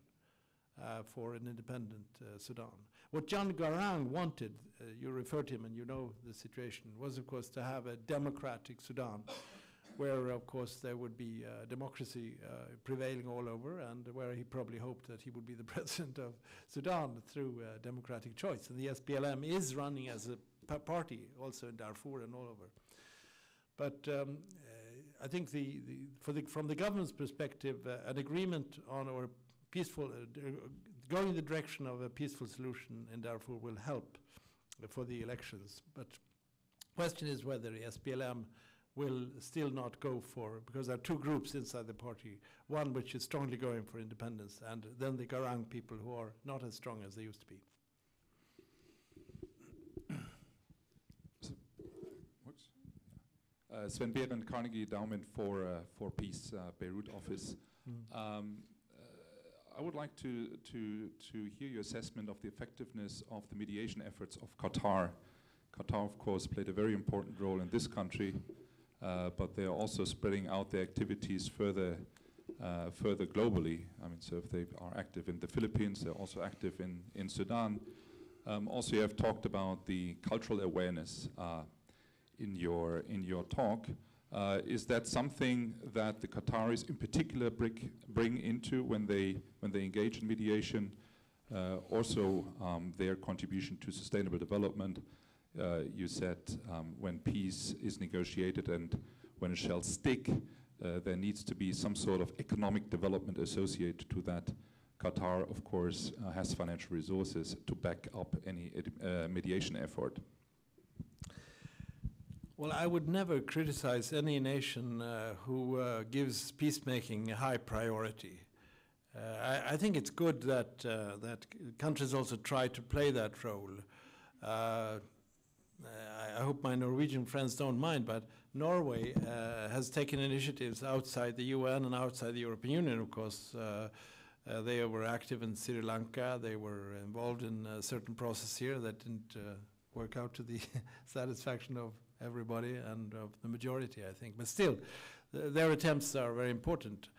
for an independent Sudan. What John Garang wanted, you referred to him and you know the situation, was of course to have a democratic Sudan, where of course there would be democracy prevailing all over, and where he probably hoped that he would be the president of Sudan through democratic choice. And the SPLM is running as a party also in Darfur and all over. But I think from the government's perspective, an agreement on or peaceful, going in the direction of a peaceful solution in Darfur will help for the elections. But the question is whether the SPLM will still not go for, because there are two groups inside the party, one which is strongly going for independence, and then the Garang people who are not as strong as they used to be. Sven Behrend, Carnegie Endowment for Peace, Beirut office. I would like to hear your assessment of the effectiveness of the mediation efforts of Qatar. Qatar, of course, played a very important role in this country, but they are also spreading out their activities further globally. I mean, so if they are active in the Philippines, they're also active in Sudan. Also, you have talked about the cultural awareness in your talk. Is that something that the Qataris in particular bring into when they engage in mediation? Also, their contribution to sustainable development. You said when peace is negotiated and when it shall stick, there needs to be some sort of economic development associated to that. Qatar, of course, has financial resources to back up any mediation effort. Well, I would never criticize any nation who gives peacemaking a high priority. I think it's good that that countries also try to play that role. I hope my Norwegian friends don't mind, but Norway has taken initiatives outside the UN and outside the European Union, of course. They were active in Sri Lanka. They were involved in a certain process here that didn't work out to the satisfaction of everybody and of the majority, I think. But still, their attempts are very important.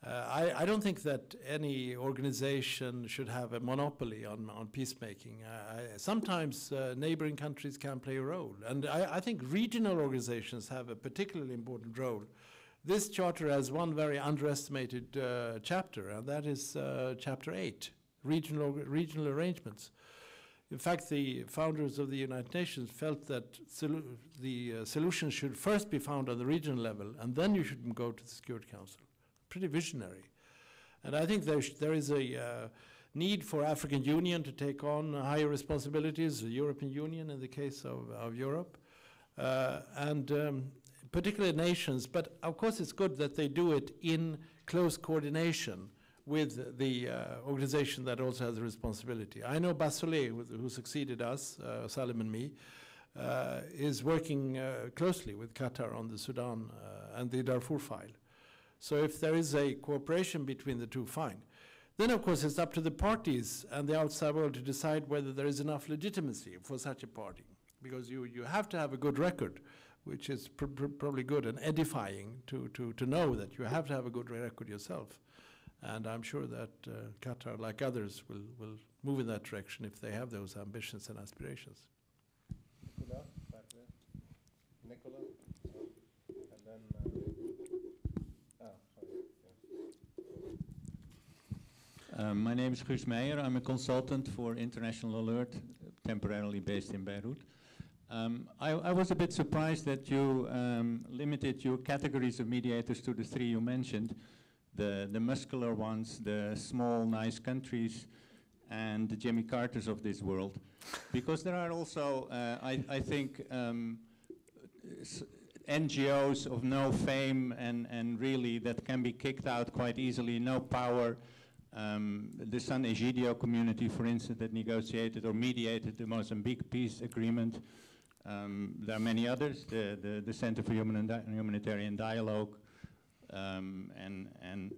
I don't think that any organization should have a monopoly on peacemaking. Sometimes neighboring countries can play a role. And I think regional organizations have a particularly important role. This charter has one very underestimated chapter, and that is Chapter 8, regional arrangements. In fact, the founders of the United Nations felt that the solution should first be found on the regional level, and then you should go to the Security Council. Pretty visionary. And I think there is a need for African Union to take on higher responsibilities, the European Union in the case of Europe, and particular nations. But of course it's good that they do it in close coordination with the organization that also has a responsibility. I know Basolet, who succeeded us, Salim and me, is working closely with Qatar on the Sudan and the Darfur file. So if there is a cooperation between the two, fine. Then, of course, it's up to the parties and the outside world to decide whether there is enough legitimacy for such a party. Because you have to have a good record, which is probably good and edifying to know that you have to have a good record yourself. And I'm sure that Qatar, like others, will move in that direction if they have those ambitions and aspirations. Nicola, back there. Nicola, and then... My name is Guus Meijer. I'm a consultant for International Alert, temporarily based in Beirut. I was a bit surprised that you limited your categories of mediators to the three you mentioned, the muscular ones, the small, nice countries, and the Jimmy Carters of this world. Because there are also, I think, NGOs of no fame and really that can be kicked out quite easily, no power. The San Egidio community, for instance, that negotiated or mediated the Mozambique peace agreement. There are many others, the Center for Humanitarian Dialogue, and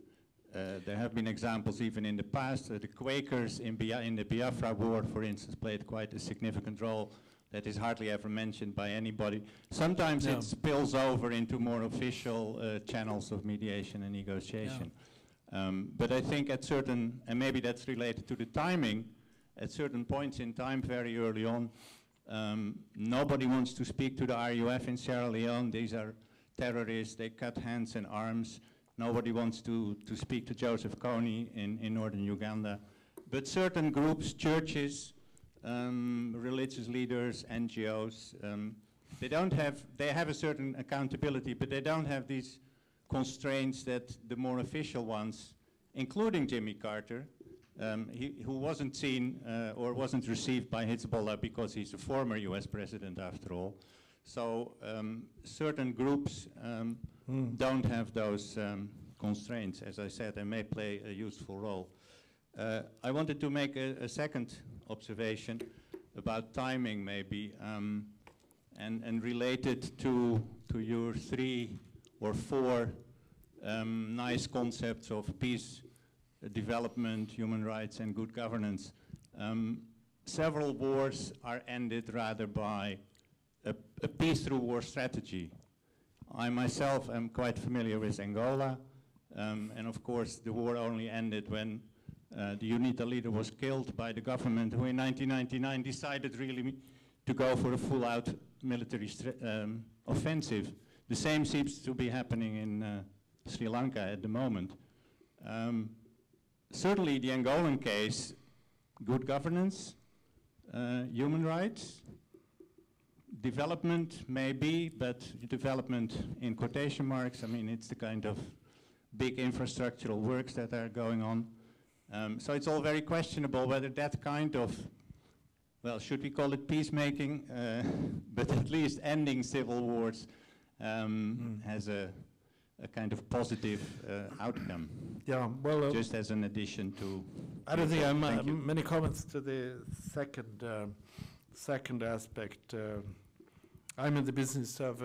there have been examples even in the past. The Quakers in the Biafra War, for instance, played quite a significant role that is hardly ever mentioned by anybody. Sometimes Yeah. it spills over into more official channels of mediation and negotiation. But I think at certain, and maybe that's related to the timing, at certain points in time, very early on, nobody wants to speak to the RUF in Sierra Leone. These are terrorists, they cut hands and arms. Nobody wants to speak to Joseph Kony in northern Uganda. But certain groups, churches, religious leaders, NGOs, they have a certain accountability, but they don't have these constraints that the more official ones, including Jimmy Carter, who wasn't seen or wasn't received by Hezbollah because he's a former US president after all. So certain groups don't have those constraints. As I said, they may play a useful role. I wanted to make a second observation about timing maybe, and related to your 3 or 4 nice concepts of peace, development, human rights, and good governance. Several wars are ended rather by a peace through war strategy. I myself am quite familiar with Angola, and of course the war only ended when the UNITA leader was killed by the government, who in 1999 decided really to go for a full-out military offensive. The same seems to be happening in Sri Lanka at the moment. Certainly the Angolan case, good governance, human rights, development maybe, but development in quotation marks. I mean, it's the kind of big infrastructural works that are going on. So it's all very questionable whether that kind of, well, should we call it peacemaking, but at least ending civil wars has a kind of positive outcome. Yeah, well, just as an addition to. I don't think I have many comments to the second aspect. I'm in the business of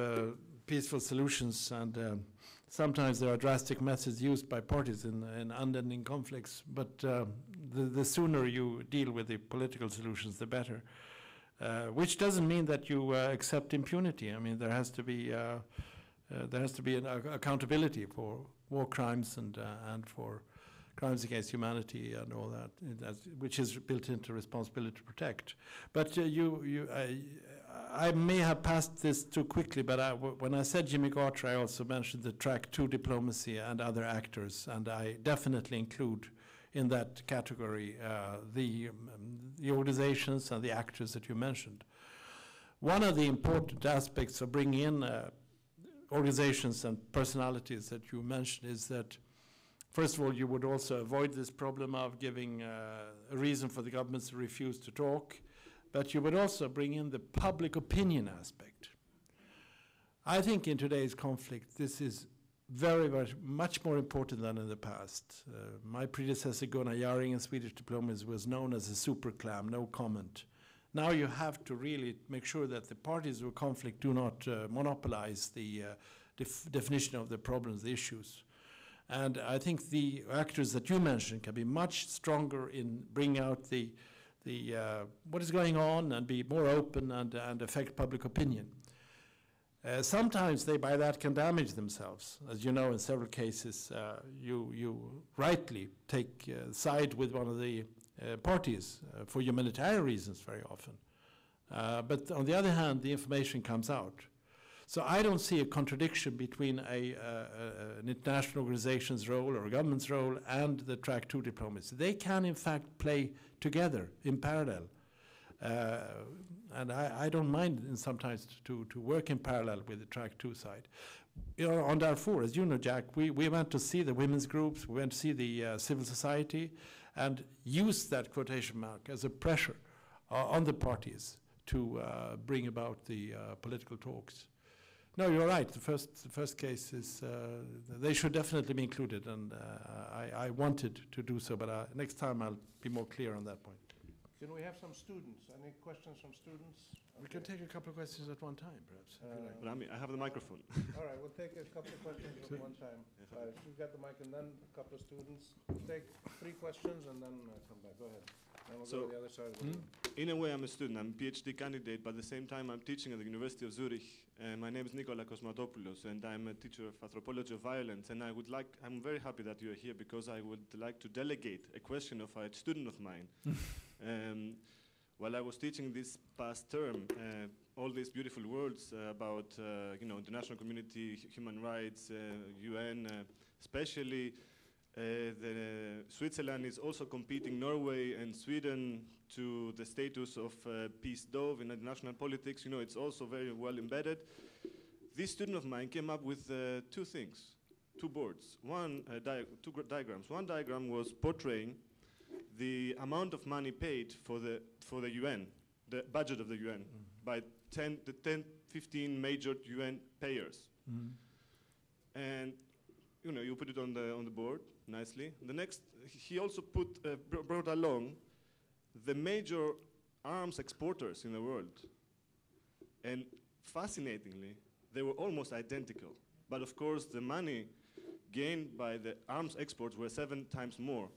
peaceful solutions, and sometimes there are drastic methods used by parties in unending conflicts, but the sooner you deal with the political solutions, the better. Which doesn't mean that you accept impunity. I mean, there has to be an accountability for war crimes and for crimes against humanity and all that, which is built into responsibility to protect. But I may have passed this too quickly, but when I said Jimmy Carter, I also mentioned the track 2 diplomacy and other actors, and I definitely include in that category the organizations and the actors that you mentioned. One of the important aspects of bringing in organizations and personalities that you mentioned is that, first of all, you would also avoid this problem of giving a reason for the governments to refuse to talk, but you would also bring in the public opinion aspect. I think in today's conflict, this is very, very much more important than in the past. My predecessor, Gunnar Jarring, in Swedish diplomacy was known as a super clam, no comment. Now you have to really make sure that the parties of conflict do not monopolize the definition of the problems, the issues. And I think the actors that you mentioned can be much stronger in bringing out what is going on and be more open and affect public opinion. Sometimes they, by that, can damage themselves. As you know, in several cases, you rightly take side with one of the parties for humanitarian reasons very often. But on the other hand, the information comes out. So I don't see a contradiction between an international organization's role or a government's role and the track 2 diplomacy. They can, in fact, play together in parallel. And I don't mind sometimes to work in parallel with the track 2 side. You know, on Darfur, as you know, Jack, we went to see the women's groups, we went to see the civil society, and used that quotation mark as a pressure on the parties to bring about the political talks. No, you're right. The first case is they should definitely be included, and I wanted to do so, but next time I'll be more clear on that point. Can we have some students? Any questions from students? We can take a couple of questions at one time, perhaps. Rami, I have the microphone. All right, we'll take a couple of questions at one time. You've got the mic, and then a couple of students. We'll take 3 questions and then come back. Go ahead. And we'll So, go to the other side of the room. in a way, I'm a student. I'm a PhD candidate, but at the same time, I'm teaching at the University of Zurich. My name is Nikola Kosmatopoulos, and I'm a teacher of anthropology of violence. And I'm very happy that you're here because I would like to delegate a question of a student of mine. While I was teaching this past term, all these beautiful words about international community, human rights, UN, especially Switzerland is also competing Norway and Sweden to the status of peace dove in international politics. You know, it's also very well embedded. This student of mine came up with two things, two boards, two diagrams. One diagram was portraying the amount of money paid for the UN, the budget of the UN, by 15 major UN payers. And you put it on the board nicely. The next, he also brought along the major arms exporters in the world. And fascinatingly, they were almost identical. But of course, the money gained by the arms exports were 7 times more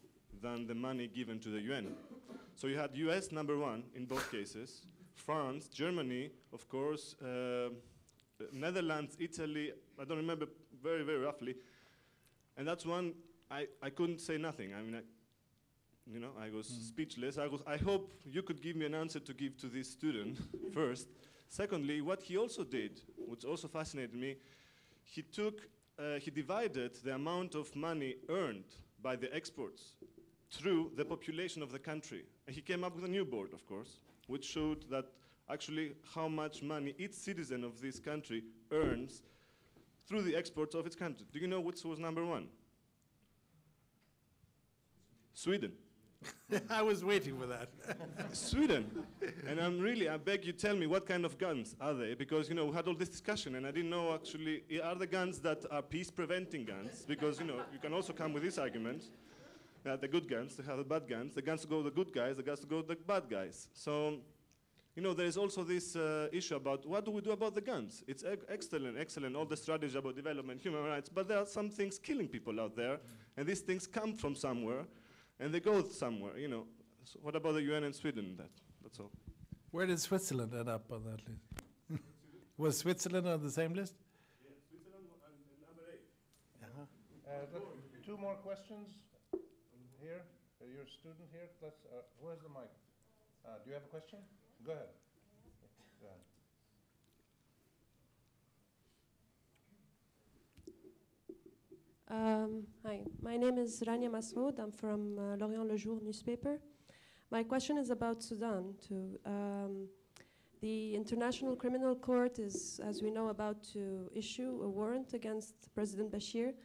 than the money given to the UN. So you had US #1 in both cases, France, Germany, of course, Netherlands, Italy, I don't remember very, very roughly. And that's one, I couldn't say nothing. I mean, I was speechless. I hope you could give me an answer to give to this student first. Secondly, what he also did, which also fascinated me, he divided the amount of money earned by the exports through the population of the country. And he came up with a new board, of course, which showed that actually how much money each citizen of this country earns through the exports of its country. Do you know which was #1? Sweden. I was waiting for that. Sweden. And I beg you, tell me what kind of guns are they? Because, we had all this discussion and I didn't know actually, are the guns that are peace-preventing guns? Because, you can also come with this argument that the good guns, they have the bad guns, the guns to go to the good guys, the guns to go to the bad guys. So, there is also this issue about what do we do about the guns? It's excellent, all the strategy about development, human rights, but there are some things killing people out there, and these things come from somewhere, and they go somewhere, So what about the UN and Sweden? That's all. Where did Switzerland end up on that list? Was Switzerland on the same list? Yeah, Switzerland #8. Two more questions here. You're a student here. Who has the mic? Do you have a question? Go ahead. Go ahead. Hi, my name is Rania Masoud. I'm from L'Orient Le Jour newspaper. My question is about Sudan. The International Criminal Court is, as we know, about to issue a warrant against President Bashir.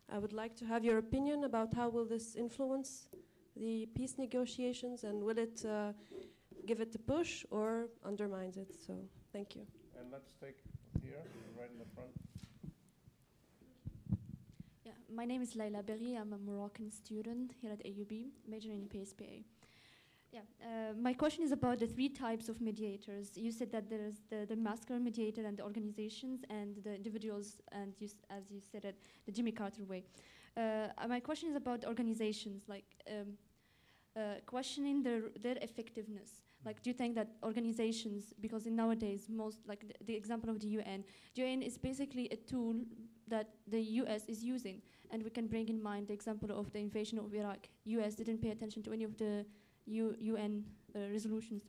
I would like to have your opinion about how will this influence the peace negotiations, and will it give it a push or undermines it? So, thank you. And let's take here, right in the front. Yeah, my name is Laila Berri. I'm a Moroccan student here at AUB, majoring in PSPA. Yeah, my question is about the 3 types of mediators. You said that there is the masculine mediator and the organizations and the individuals, and as you said it, the Jimmy Carter way. My question is about organizations, like questioning their effectiveness. Like, do you think that organizations, because in nowadays, most, like the example of the UN is basically a tool that the US is using, and we can bring in mind the example of the invasion of Iraq. US didn't pay attention to any of the UN resolutions,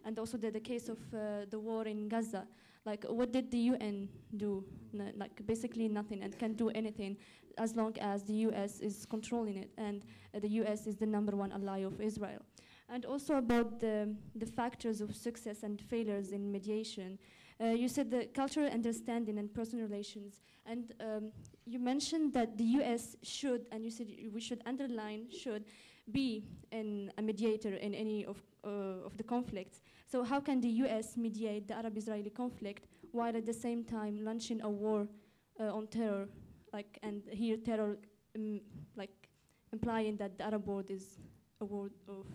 and also the case of the war in Gaza. Like, what did the UN do? Like, basically nothing, and can't do anything as long as the US is controlling it, and the US is the #1 ally of Israel. And also about the factors of success and failures in mediation. You said the cultural understanding and personal relations, and you mentioned that the US should, and you said we should underline should, be a mediator in any of the conflicts. So how can the US mediate the Arab-Israeli conflict while at the same time launching a war on terror, like, and here terror, like, implying that the Arab world is a world of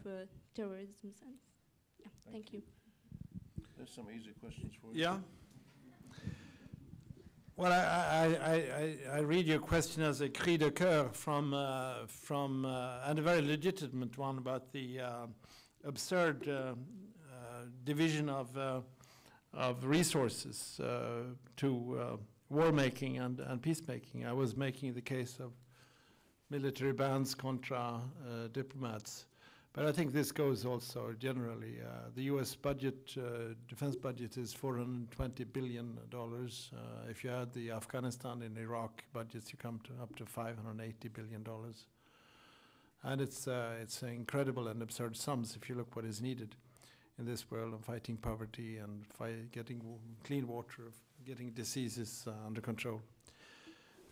terrorism sense? Yeah, thank you. There's some easy questions for you. Yeah. Well, I read your question as a cri de coeur and a very legitimate one about the absurd division of resources to war making and peacemaking. I was making the case of military bands contra diplomats, but I think this goes also generally. The U.S. budget, defense budget, is $420 billion. If you add the Afghanistan and Iraq budgets, you come to up to $580 billion. And it's incredible and absurd sums if you look what is needed in this world of fighting poverty and getting clean water, getting diseases under control.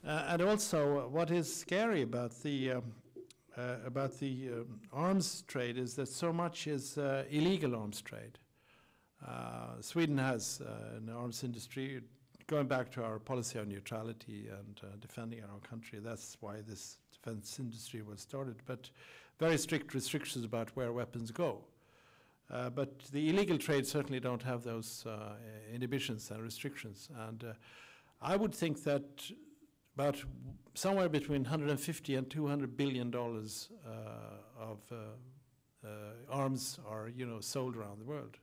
And also, what is scary about the arms trade is that so much is illegal arms trade. Sweden has an arms industry. Going back to our policy on neutrality and defending our country, that's why this defense industry was started. But very strict restrictions about where weapons go. But the illegal trade certainly don't have those inhibitions and restrictions. And I would think that about somewhere between 150 and $200 billion of arms are, sold around the world,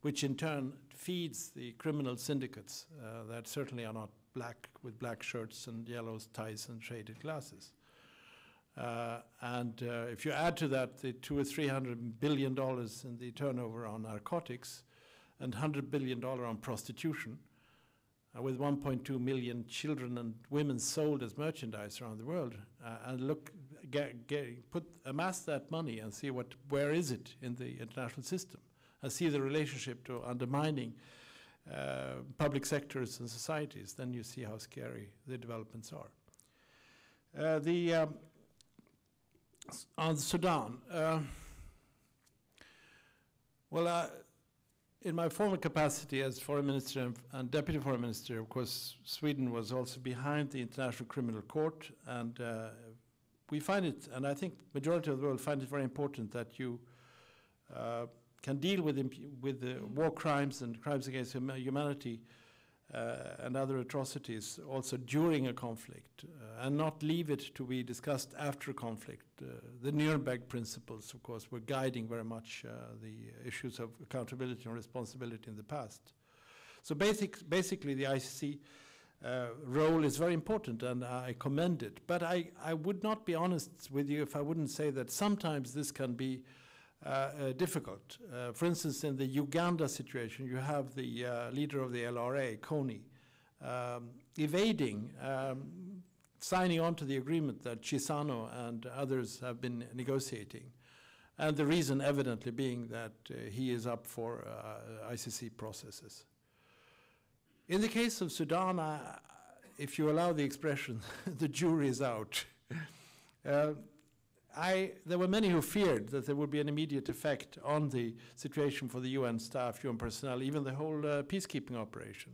which in turn feeds the criminal syndicates that certainly are not black, with black shirts and yellow ties and shaded glasses. And if you add to that the $200 or $300 billion in the turnover on narcotics and $100 billion on prostitution, with 1.2 million children and women sold as merchandise around the world, and look, amass that money and see where is it in the international system, and see the relationship to undermining public sectors and societies, then you see how scary the developments are. On Sudan, in my former capacity as Foreign Minister and Deputy Foreign Minister, of course, Sweden was also behind the International Criminal Court, and we find it, and I think majority of the world find it very important that you can deal with war crimes and crimes against humanity and other atrocities also during a conflict, and not leave it to be discussed after a conflict. The Nuremberg principles, of course, were guiding very much the issues of accountability and responsibility in the past. So basically the ICC role is very important, and I commend it. But I would not be honest with you if I wouldn't say that sometimes this can be difficult. For instance, in the Uganda situation, you have the leader of the LRA, Kony, evading signing on to the agreement that Chisano and others have been negotiating. And the reason evidently being that he is up for ICC processes. In the case of Sudan, if you allow the expression, the jury is out. There were many who feared that there would be an immediate effect on the situation for the UN staff, UN personnel, even the whole peacekeeping operation.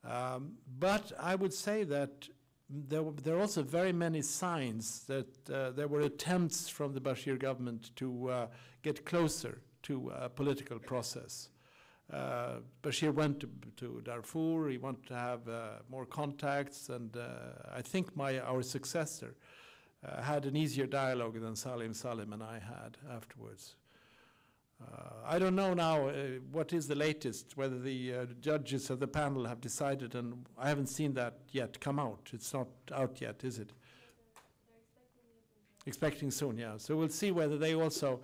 But I would say that there are also very many signs that there were attempts from the Bashir government to get closer to a political process. Bashir went to Darfur, he wanted to have more contacts, and I think our successor had an easier dialogue than Salim and I had afterwards. I don't know now what is the latest, whether the judges of the panel have decided, and I haven't seen that yet come out. It's not out yet, is it? They're expecting soon, yeah. So we'll see whether they also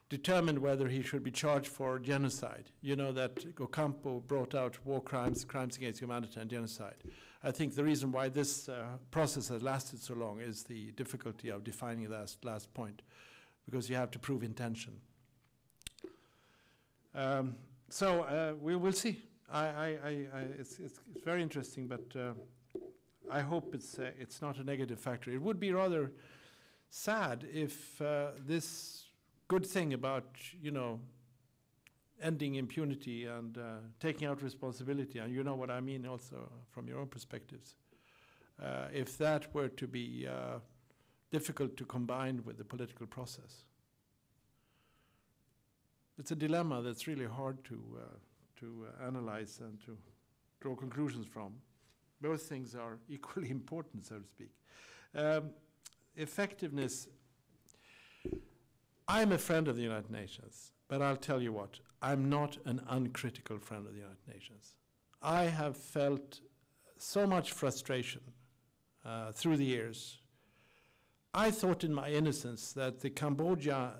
determine whether he should be charged for genocide. You know that Ocampo brought out war crimes, crimes against humanity, and genocide. I think the reason why this process has lasted so long is the difficulty of defining that last point, because you have to prove intention. So we will see. It's very interesting, but I hope it's not a negative factor. It would be rather sad if this good thing about ending impunity and taking out responsibility, and you know what I mean also from your own perspectives, if that were to be difficult to combine with the political process. It's a dilemma that's really hard to analyze and to draw conclusions from. Both things are equally important, so to speak. Effectiveness. I'm a friend of the United Nations, but I'll tell you what, I'm not an uncritical friend of the United Nations. I have felt so much frustration through the years. I thought in my innocence that the Cambodia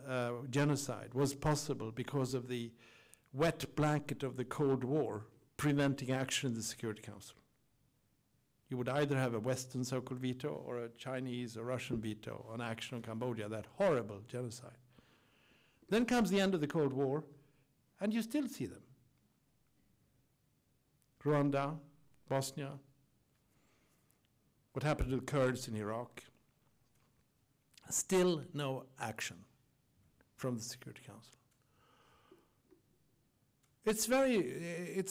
genocide was possible because of the wet blanket of the Cold War preventing action in the Security Council. You would either have a Western so-called veto or a Chinese or Russian veto on action on Cambodia, that horrible genocide. Then comes the end of the Cold War, and you still see them. Rwanda, Bosnia, what happened to the Kurds in Iraq. Still no action from the Security Council. It's very,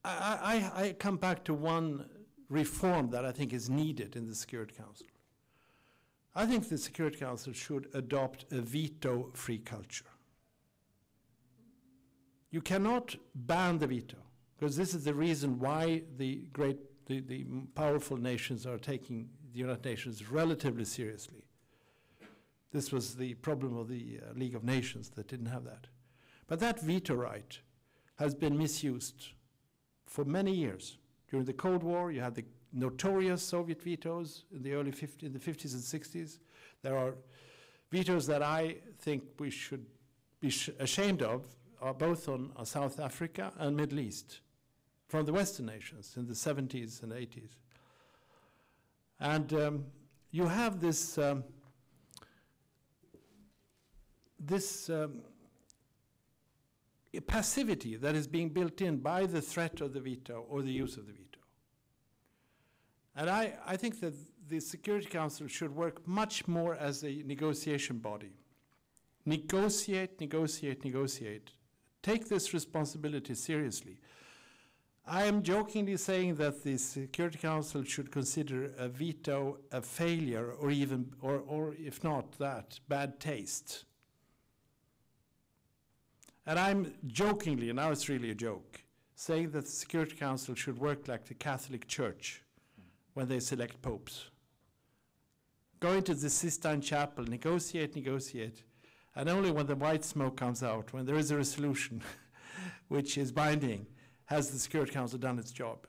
I come back to one reform that I think is needed in the Security Council. I think the Security Council should adopt a veto-free culture. You cannot ban the veto, because this is the reason why the powerful nations are taking the United Nations relatively seriously. This was the problem of the League of Nations that didn't have that. But that veto right has been misused for many years. During the Cold War, you had the notorious Soviet vetoes in the in the 50s and 60s. There are vetoes that I think we should be ashamed of, both on South Africa and Middle East, from the Western nations in the 70s and 80s. And you have this passivity that is being built in by the threat of the veto or the use of the veto. And I think that the Security Council should work much more as a negotiation body. Negotiate, negotiate, negotiate. Take this responsibility seriously. I am jokingly saying that the Security Council should consider a veto a failure, or even, or if not that, bad taste. And I'm jokingly, and now it's really a joke, saying that the Security Council should work like the Catholic Church when they select popes. Go into the Sistine Chapel, negotiate, negotiate, and only when the white smoke comes out, when there is a resolution which is binding, has the Security Council done its job.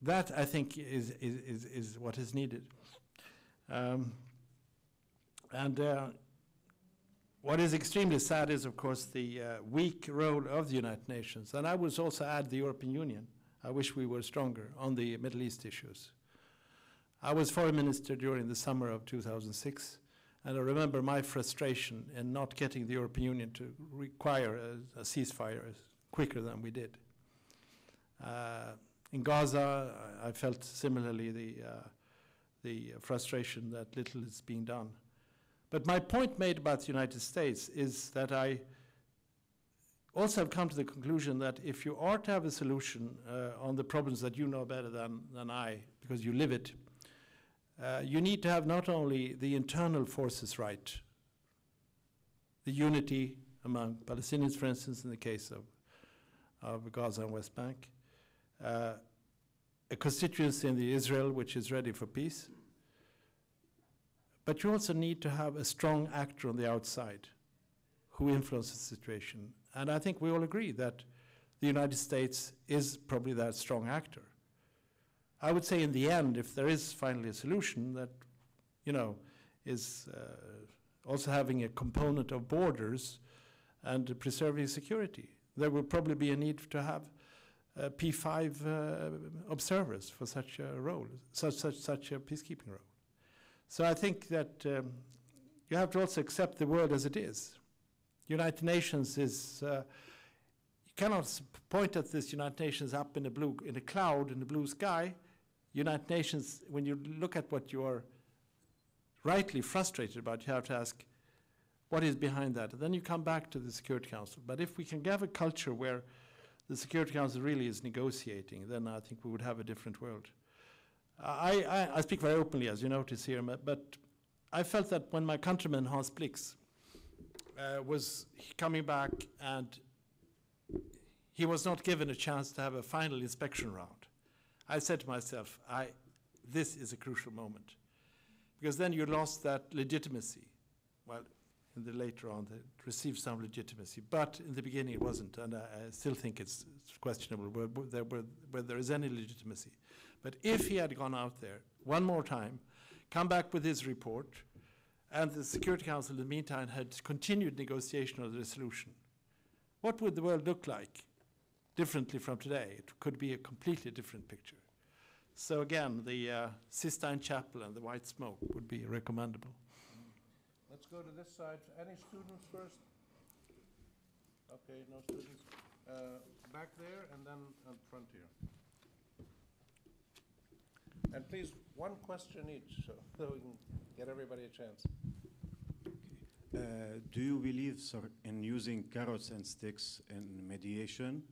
That, I think, is what is needed. What is extremely sad is, of course, the weak role of the United Nations. And I would also add the European Union. I wish we were stronger on the Middle East issues. I was foreign minister during the summer of 2006, and I remember my frustration in not getting the European Union to require a ceasefire quicker than we did. In Gaza, I felt similarly the frustration that little is being done. But my point made about the United States is that I also have come to the conclusion that if you are to have a solution on the problems that you know better than I, because you live it, you need to have not only the internal forces right, the unity among Palestinians, for instance, in the case of Gaza and West Bank, a constituency in the Israel which is ready for peace, but you also need to have a strong actor on the outside who influences the situation. And I think we all agree that the United States is probably that strong actor. I would say in the end, if there is finally a solution that, is also having a component of borders and preserving security, there will probably be a need to have P5 observers for such a role, such a peacekeeping role. So I think that you have to also accept the world as it is. United Nations is, you cannot point at this United Nations up in a cloud in the blue sky. United Nations, when you look at what you are rightly frustrated about, you have to ask, what is behind that? And then you come back to the Security Council. But if we can have a culture where the Security Council really is negotiating, then I think we would have a different world. I speak very openly, as you notice here, but I felt that when my countryman Hans Blix was coming back and he was not given a chance to have a final inspection round, I said to myself, this is a crucial moment. Because then you lost that legitimacy. well, in the later on, it received some legitimacy. But in the beginning, it wasn't, and I still think it's questionable whether there is any legitimacy. But if he had gone out there one more time, come back with his report, and the Security Council in the meantime had continued negotiation of the resolution, what would the world look like differently from today? It could be a completely different picture. So again, the Sistine Chapel and the white smoke would be recommendable. Let's go to this side. Any students first? Okay, no students. Back there and then up front here. And please, one question each, so we can get everybody a chance. Do you believe, sir, in using carrots and sticks in mediation?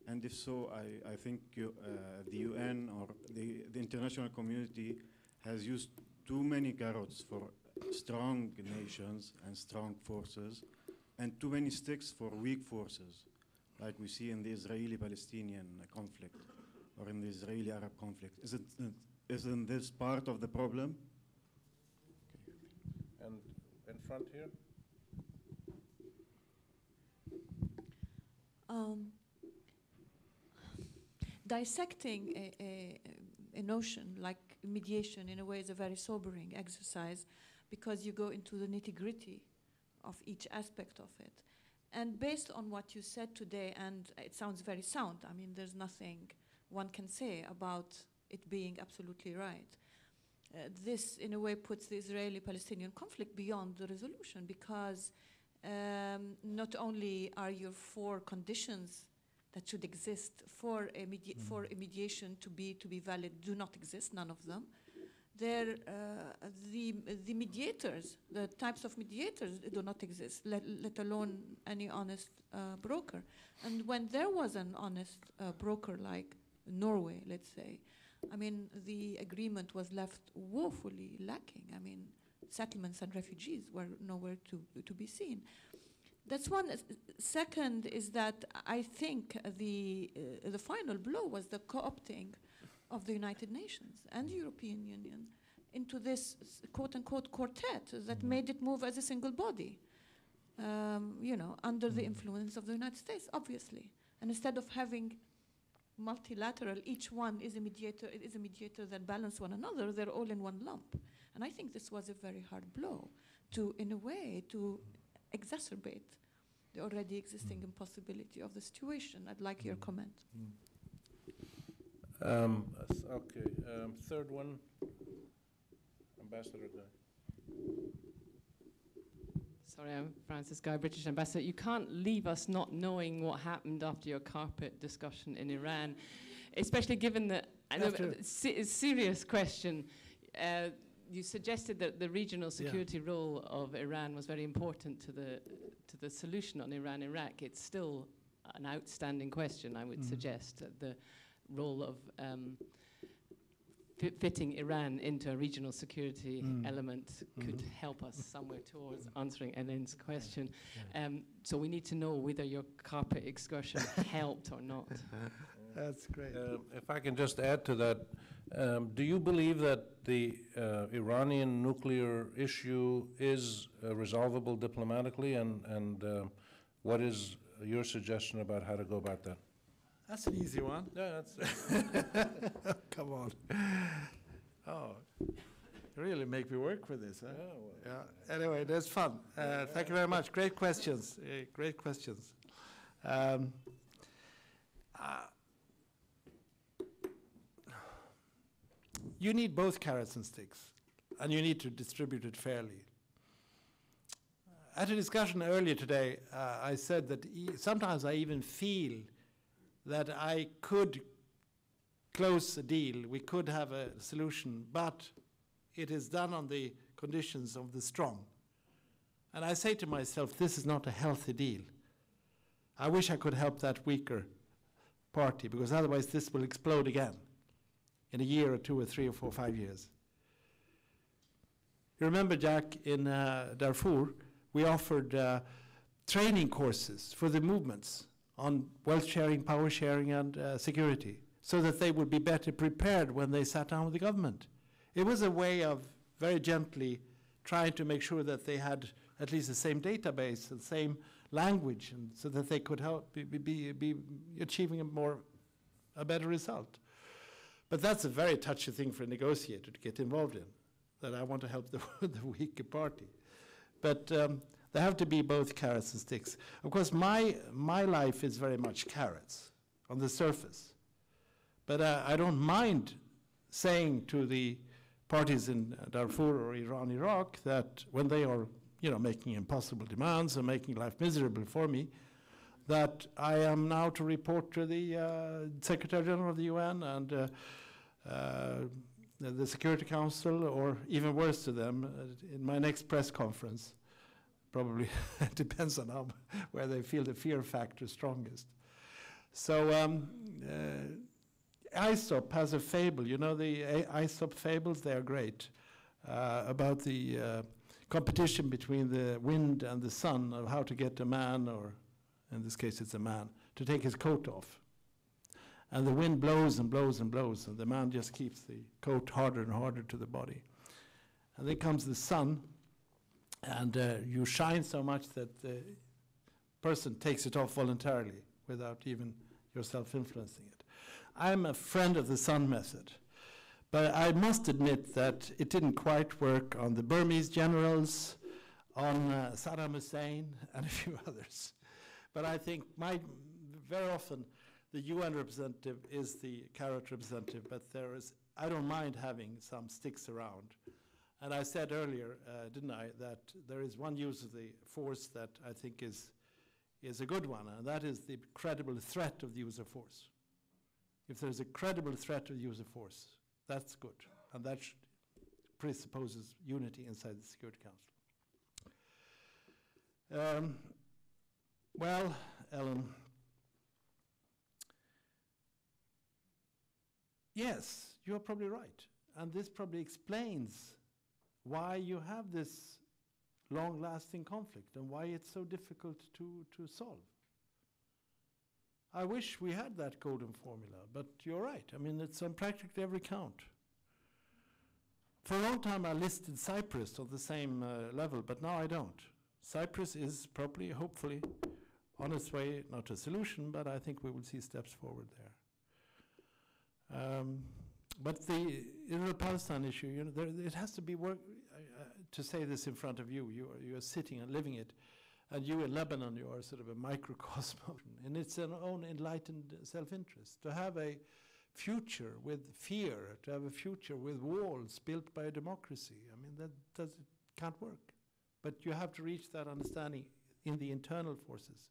And if so, I think the UN or the international community has used too many carrots for strong nations and strong forces, and too many sticks for weak forces, like we see in the Israeli-Palestinian conflict or in the Israeli-Arab conflict. Isn't this part of the problem? And in front here? Dissecting a notion like mediation in a way is a very sobering exercise, because you go into the nitty-gritty of each aspect of it. And based on what you said today, and it sounds very sound, I mean, there's nothing one can say about it being absolutely right. This, in a way, puts the Israeli-Palestinian conflict beyond the resolution, because not only are your 4 conditions that should exist for a mediation to be valid do not exist, none of them. The mediators, the types of mediators do not exist, let alone any honest broker. And when there was an honest broker like Norway, let's say, I mean, the agreement was left woefully lacking. I mean, settlements and refugees were nowhere to be seen. That's one. Second is that I think the final blow was the co-opting of the United Nations and the European Union into this quote-unquote quartet that made it move as a single body, under the influence of the United States, obviously. And instead of having multilateral, each one is a mediator, it is a mediator that balance one another, they're all in one lump. And I think this was a very hard blow to, in a way, to exacerbate the already existing impossibility of the situation. I'd like your comment. Third one, Ambassador Guy. Sorry, I'm Francis Guy, British Ambassador. You can't leave us not knowing what happened after your carpet discussion in Iran, especially given that, I know, serious question. You suggested that the regional security role of Iran was very important to the solution on Iran-Iraq. It's still an outstanding question, I would suggest, the role of fitting Iran into a regional security element could help us somewhere towards answering Ellen's question. So we need to know whether your carpet excursion helped or not. That's great. If I can just add to that, do you believe that the Iranian nuclear issue is resolvable diplomatically, and what is your suggestion about how to go about that? That's an easy one. Yeah, that's Come on. Oh, you really make me work with this, huh? Yeah, well, yeah. Anyway, that's fun. Thank you very much. Great questions. Great questions. You need both carrots and sticks, and you need to distribute it fairly. At a discussion earlier today, I said that sometimes I even feel that I could close a deal, we could have a solution, but it is done on the conditions of the strong. And I say to myself, this is not a healthy deal. I wish I could help that weaker party, because otherwise this will explode again in a year or 2 or 3 or 4 or 5 years. You remember, Jack, in Darfur, we offered training courses for the movements on wealth sharing, power sharing, and security, so that they would be better prepared when they sat down with the government. It was a way of very gently trying to make sure that they had at least the same database, the same language, and so that they could help be achieving a better result. But that's a very touchy thing for a negotiator to get involved in, that I want to help the weaker party. But there have to be both carrots and sticks. Of course, my life is very much carrots on the surface. But I don't mind saying to the parties in Darfur or Iran, Iraq, that when they are making impossible demands or making life miserable for me, that I am now to report to the Secretary General of the UN and the Security Council, or even worse to them, in my next press conference. Probably it depends on where they feel the fear factor strongest. So Aesop has a fable. You know the Aesop fables? They are great. About the competition between the wind and the sun of how to get a man, or in this case it's a man, to take his coat off. And the wind blows and blows and blows, and the man just keeps the coat harder and harder to the body. And then comes the sun, and you shine so much that the person takes it off voluntarily without even yourself influencing it. I'm a friend of the sun method, but I must admit that it didn't quite work on the Burmese generals, on Saddam Hussein, and a few others. But I think very often the UN representative is the carrot representative, but I don't mind having some sticks around. And I said earlier, didn't I, that there is one use of the force that I think is a good one, and that is the credible threat of the use of force. If there's a credible threat of the use of force, that's good, and that presupposes unity inside the Security Council. Well, Ellen, yes, you're probably right, and this probably explains why you have this long-lasting conflict and why it's so difficult to solve. I wish we had that golden formula, but you're right. I mean, it's on practically every count. For a long time, I listed Cyprus on the same level, but now I don't. Cyprus is probably, hopefully, on its way, not to a solution, but I think we will see steps forward there. But the Israel-Palestine issue, it has to be work. To say this in front of you, you are sitting and living it, and you in Lebanon, you are sort of a microcosm, and it's an own enlightened self-interest. To have a future with fear, to have a future with walls built by a democracy, I mean, can't work. But you have to reach that understanding in the internal forces.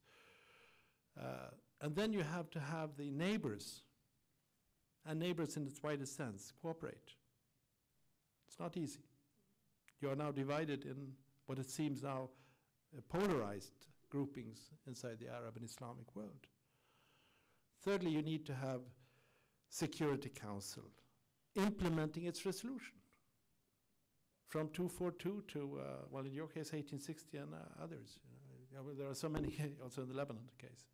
And then you have to have the neighbors, and neighbors in its widest sense, cooperate. It's not easy. You are now divided in what it seems now polarized groupings inside the Arab and Islamic world. Thirdly, you need to have Security Council implementing its resolution from 242 to, well, in your case, 1860 and others. There are so many also in the Lebanon case.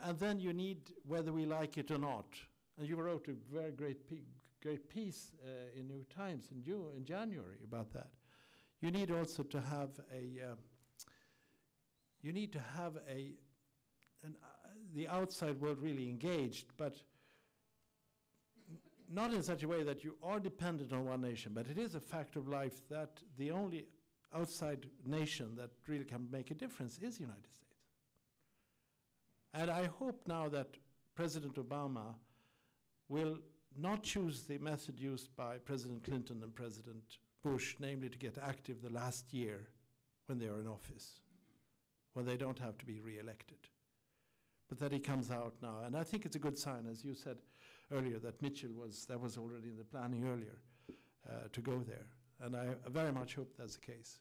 And then you need, whether we like it or not, and you wrote a very great piece in New York Times in January about that. You need also to have the outside world really engaged, but not in such a way that you are dependent on one nation, but it is a fact of life that the only outside nation that really can make a difference is the United States. And I hope now that President Obama will not choose the method used by President Clinton and President Bush, namely to get active the last year when they are in office, when they don't have to be re-elected. But that he comes out now, and I think it's a good sign, as you said earlier, that Mitchell that was already in the planning earlier, to go there. And I very much hope that's the case.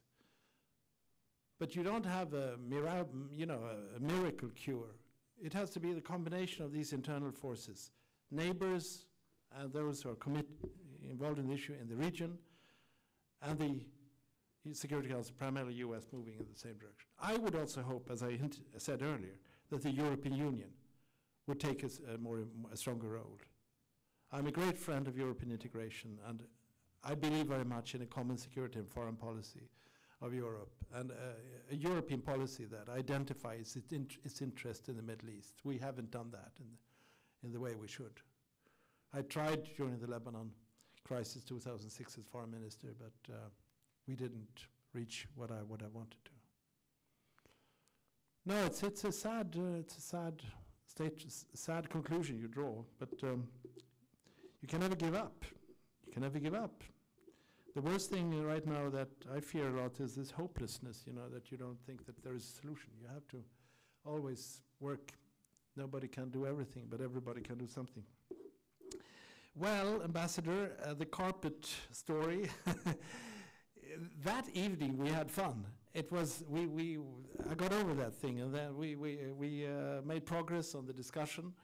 But you don't have a miracle cure. It has to be the combination of these internal forces, neighbors and those who are involved in the issue in the region, and the Security Council, primarily US, moving in the same direction. I would also hope, as I said earlier, that the European Union would take a stronger role. I'm a great friend of European integration, and I believe very much in a common security and foreign policy. of Europe, and a European policy that identifies its interest in the Middle East. We haven't done that in the way we should. I tried during the Lebanon crisis 2006 as foreign minister, but we didn't reach what I wanted to. No, it's a sad sad conclusion you draw, but you can never give up. You can never give up. The worst thing right now that I fear a lot is this hopelessness, you know, that you don't think that there is a solution. You have to always work. Nobody can do everything, but everybody can do something. Well, Ambassador, the carpet story. That evening we had fun. It was I got over that thing, and then we made progress on the discussion.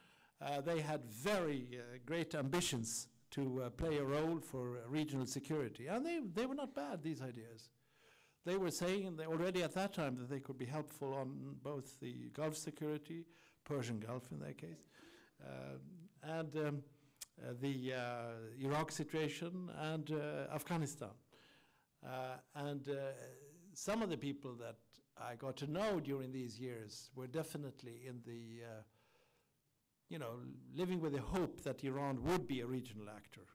They had very great ambitions to play a role for regional security, and they were not bad, these ideas. They were saying already at that time that they could be helpful on both the Gulf security, Persian Gulf in their case, and the Iraq situation and Afghanistan. Some of the people that I got to know during these years were definitely in the, you know, living with the hope that Iran would be a regional actor.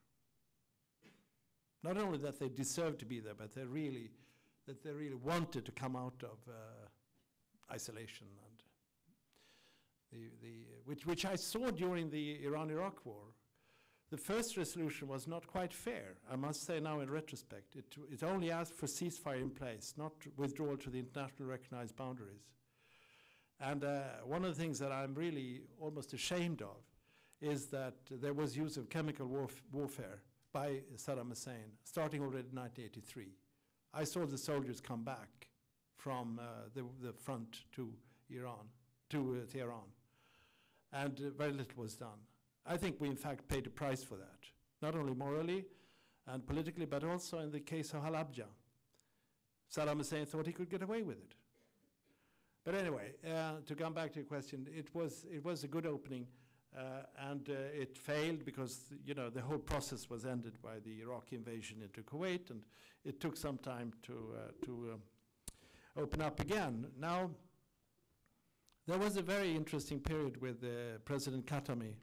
Not only that they deserved to be there, but they really wanted to come out of isolation, and which I saw during the Iran-Iraq war. The first resolution was not quite fair, I must say now in retrospect. It only asked for ceasefire in place, not withdrawal to the internationally recognized boundaries. And one of the things that I'm really almost ashamed of is that there was use of chemical warfare by Saddam Hussein, starting already in 1983. I saw the soldiers come back from the front to Iran, to Tehran, and very little was done. I think we, in fact, paid a price for that, not only morally and politically, but also in the case of Halabja. Saddam Hussein thought he could get away with it. But anyway, to come back to your question, it was a good opening, and it failed because, you know, the whole process was ended by the Iraqi invasion into Kuwait, and it took some time to open up again. Now, there was a very interesting period with President Khatami.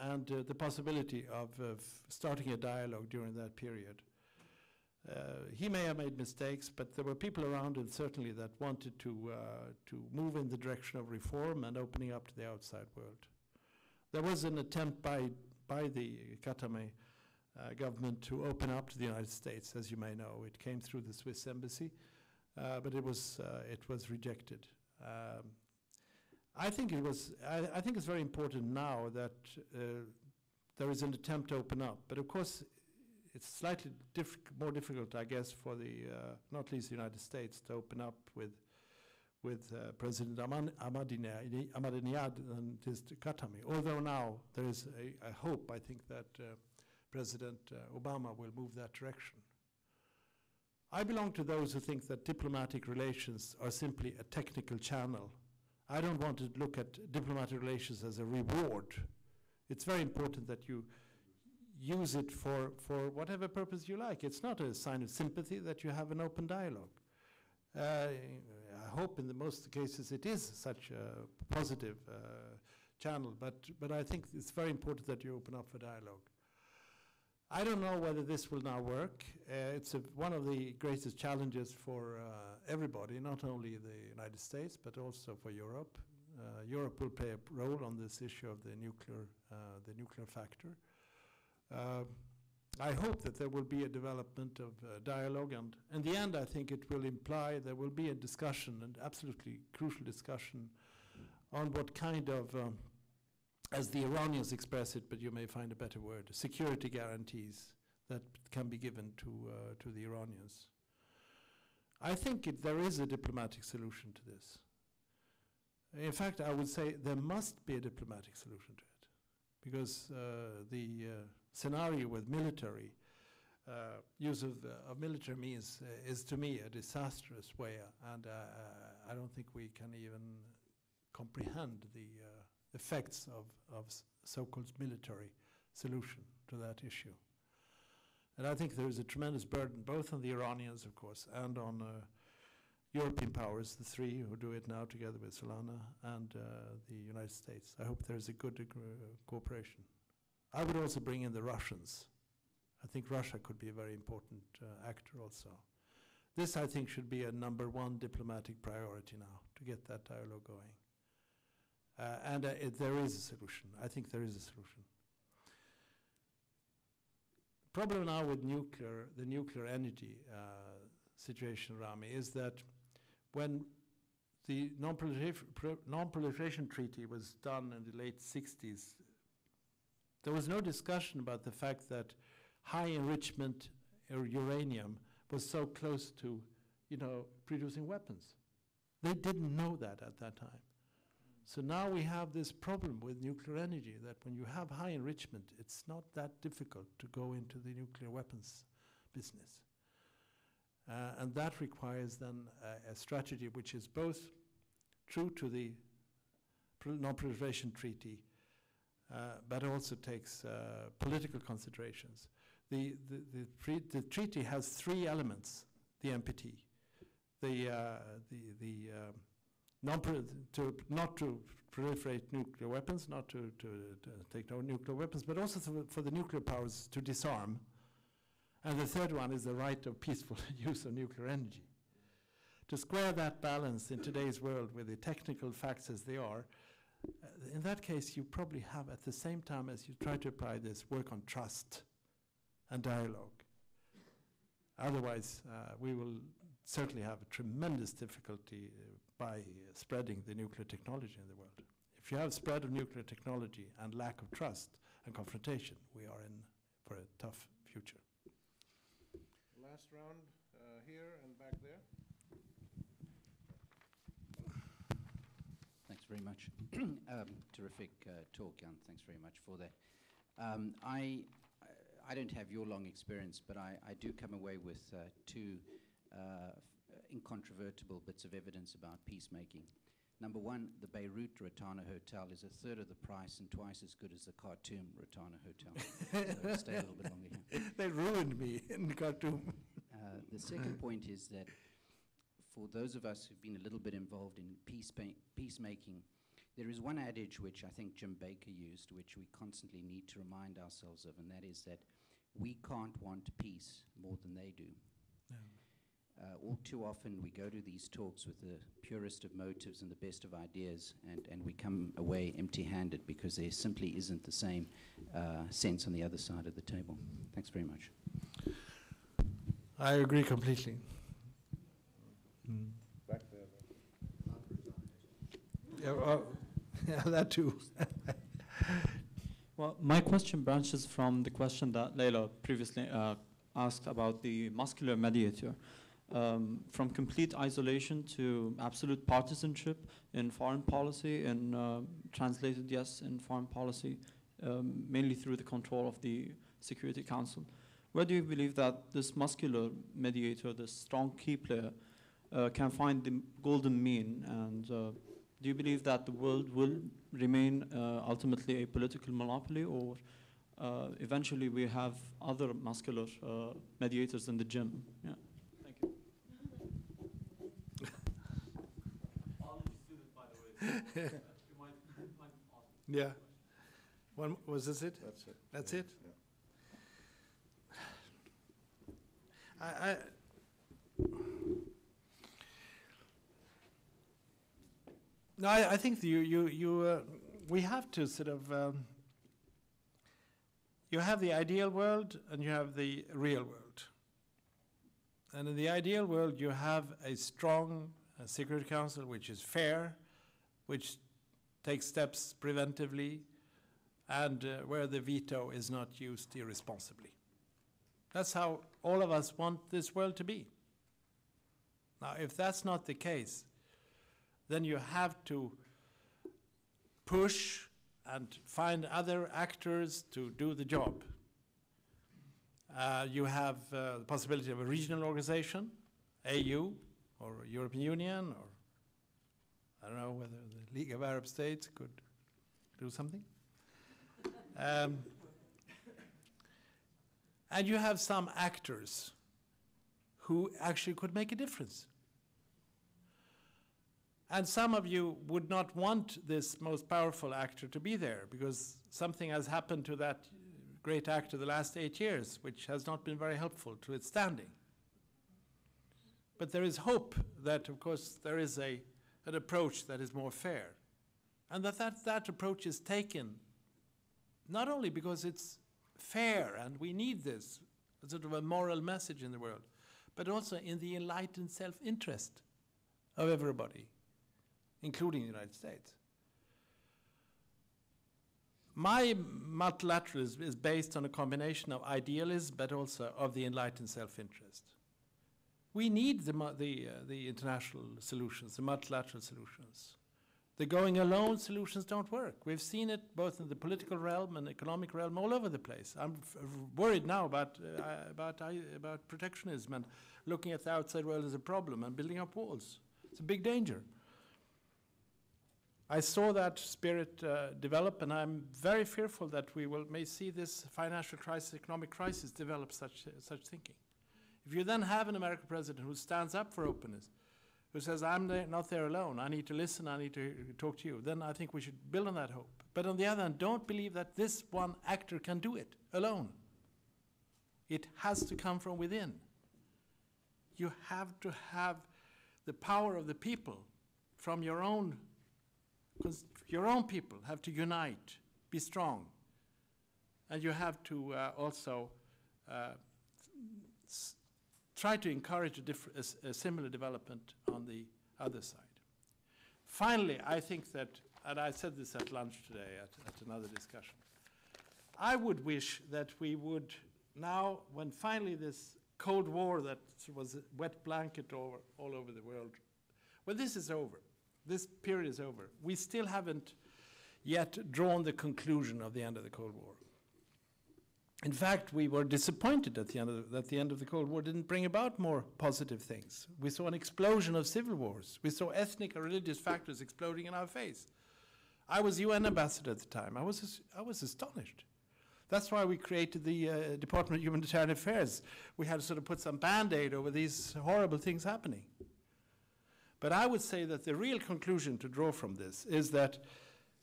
And the possibility of starting a dialogue during that period. He may have made mistakes, but there were people around him certainly that wanted to move in the direction of reform and opening up to the outside world. There was an attempt by the Khatami government to open up to the United States, as you may know. It came through the Swiss embassy, but it was rejected. I think it's very important now that there is an attempt to open up, but of course it's slightly more difficult, I guess, for the not least the United States to open up with President Ahmadinejad and his Khatami. Although now there is a hope, I think, that President Obama will move that direction. I belong to those who think that diplomatic relations are simply a technical channel. I don't want to look at diplomatic relations as a reward. It's very important that you use it for whatever purpose you like. It's not a sign of sympathy that you have an open dialogue. I hope in the most cases it is such a positive channel, but I think it's very important that you open up for dialogue. I don't know whether this will now work. It's one of the greatest challenges for everybody, not only the United States, but also for Europe. Europe will play a role on this issue of the nuclear factor. I hope that there will be a development of dialogue, and in the end, I think it will imply there will be a discussion, an absolutely crucial discussion, on what kind of as the Iranians express it, but you may find a better word, security guarantees that can be given to the Iranians. I think there is a diplomatic solution to this. In fact, I would say there must be a diplomatic solution to it, because the scenario with military, use of military means is to me a disastrous way, and I don't think we can even comprehend the effects of so-called military solution to that issue. And I think there is a tremendous burden, both on the Iranians, of course, and on European powers, the three who do it now together with Solana, and the United States. I hope there's a good cooperation. I would also bring in the Russians. I think Russia could be a very important actor also. This, I think, should be a #1 diplomatic priority now, to get that dialogue going. And there is a solution. I think there is a solution. Problem now with the nuclear energy situation, Rami, is that when the non-proliferation treaty was done in the late 60s, there was no discussion about the fact that high enrichment uranium was so close to, producing weapons. They didn't know that at that time. So now we have this problem with nuclear energy, that when you have high enrichment, it's not that difficult to go into the nuclear weapons business. And that requires then a strategy which is both true to the non-proliferation treaty, but also takes political considerations. The treaty has 3 elements, the NPT. Not to proliferate nuclear weapons, not to take no nuclear weapons, but also for the nuclear powers to disarm. And the third one is the right of peaceful use of nuclear energy. To square that balance in today's world with the technical facts as they are, in that case, you probably have, at the same time as you try to apply this, work on trust and dialogue. Otherwise, we will certainly have a tremendous difficulty by spreading the nuclear technology in the world. If you have spread of nuclear technology and lack of trust and confrontation, we are in for a tough future. Last round here and back there. Thanks very much. Terrific talk, Jan. Thanks very much for that. I don't have your long experience, but I do come away with 2 incontrovertible bits of evidence about peacemaking. Number 1, the Beirut Rotana Hotel is 1/3 of the price and twice as good as the Khartoum Rotana Hotel. So stay a little bit longer here. They ruined me in Khartoum. The second point is that for those of us who've been a little bit involved in peacemaking, there is one adage which I think Jim Baker used, which we constantly need to remind ourselves of, and that is that we can't want peace more than they do. Yeah. All too often we go to these talks with the purest of motives and the best of ideas, and we come away empty-handed because there simply isn't the same sense on the other side of the table. Thanks very much. I agree completely. Back there. Yeah, that too. Well, my question branches from the question that Leila previously asked about the muscular mediator. From complete isolation to absolute partisanship in foreign policy, and translated, yes, in foreign policy, mainly through the control of the Security Council. Where do you believe that this muscular mediator, this strong key player, can find the golden mean? And do you believe that the world will remain ultimately a political monopoly, or eventually we have other muscular mediators in the gym? Yeah. Thank you. Yeah. Was this it? That's it. That's yeah. it? Yeah. No, I think we have to sort of, you have the ideal world and you have the real world. And in the ideal world, you have a strong Security Council which is fair, which takes steps preventively, and where the veto is not used irresponsibly. That's how all of us want this world to be. Now, if that's not the case, then you have to push and find other actors to do the job. You have the possibility of a regional organization, AU, or European Union, or I don't know whether the League of Arab States could do something. And you have some actors who actually could make a difference. And some of you would not want this most powerful actor to be there because something has happened to that great actor the last 8 years, which has not been very helpful to its standing. But there is hope that, of course, there is an approach that is more fair. And that approach is taken not only because it's fair and we need this, a sort of a moral message in the world, but also in the enlightened self-interest of everybody, including the United States. My multilateralism is based on a combination of idealism, but also of the enlightened self-interest. We need the international solutions, the multilateral solutions. The going alone solutions don't work. We've seen it both in the political realm and economic realm all over the place. I'm worried now about protectionism and looking at the outside world as a problem and building up walls. It's a big danger. I saw that spirit develop, and I'm very fearful that we may see this financial crisis, economic crisis, develop such thinking. If you then have an American president who stands up for openness, who says, I'm not there alone, I need to listen, I need to talk to you, then I think we should build on that hope. But on the other hand, don't believe that this one actor can do it alone. It has to come from within. You have to have the power of the people from your own, because your own people have to unite, be strong. And you have to also try to encourage a similar development on the other side. Finally, I think that, and I said this at lunch today at another discussion, I would wish that we would now, when finally this Cold War that was a wet blanket all over the world, when this is over, this period is over, we still haven't yet drawn the conclusion of the end of the Cold War. In fact, we were disappointed that the end of the Cold War didn't bring about more positive things. We saw an explosion of civil wars. We saw ethnic and religious factors exploding in our face. I was UN ambassador at the time. I was astonished. That's why we created the Department of Humanitarian Affairs. We had to sort of put some Band-Aid over these horrible things happening. But I would say that the real conclusion to draw from this is that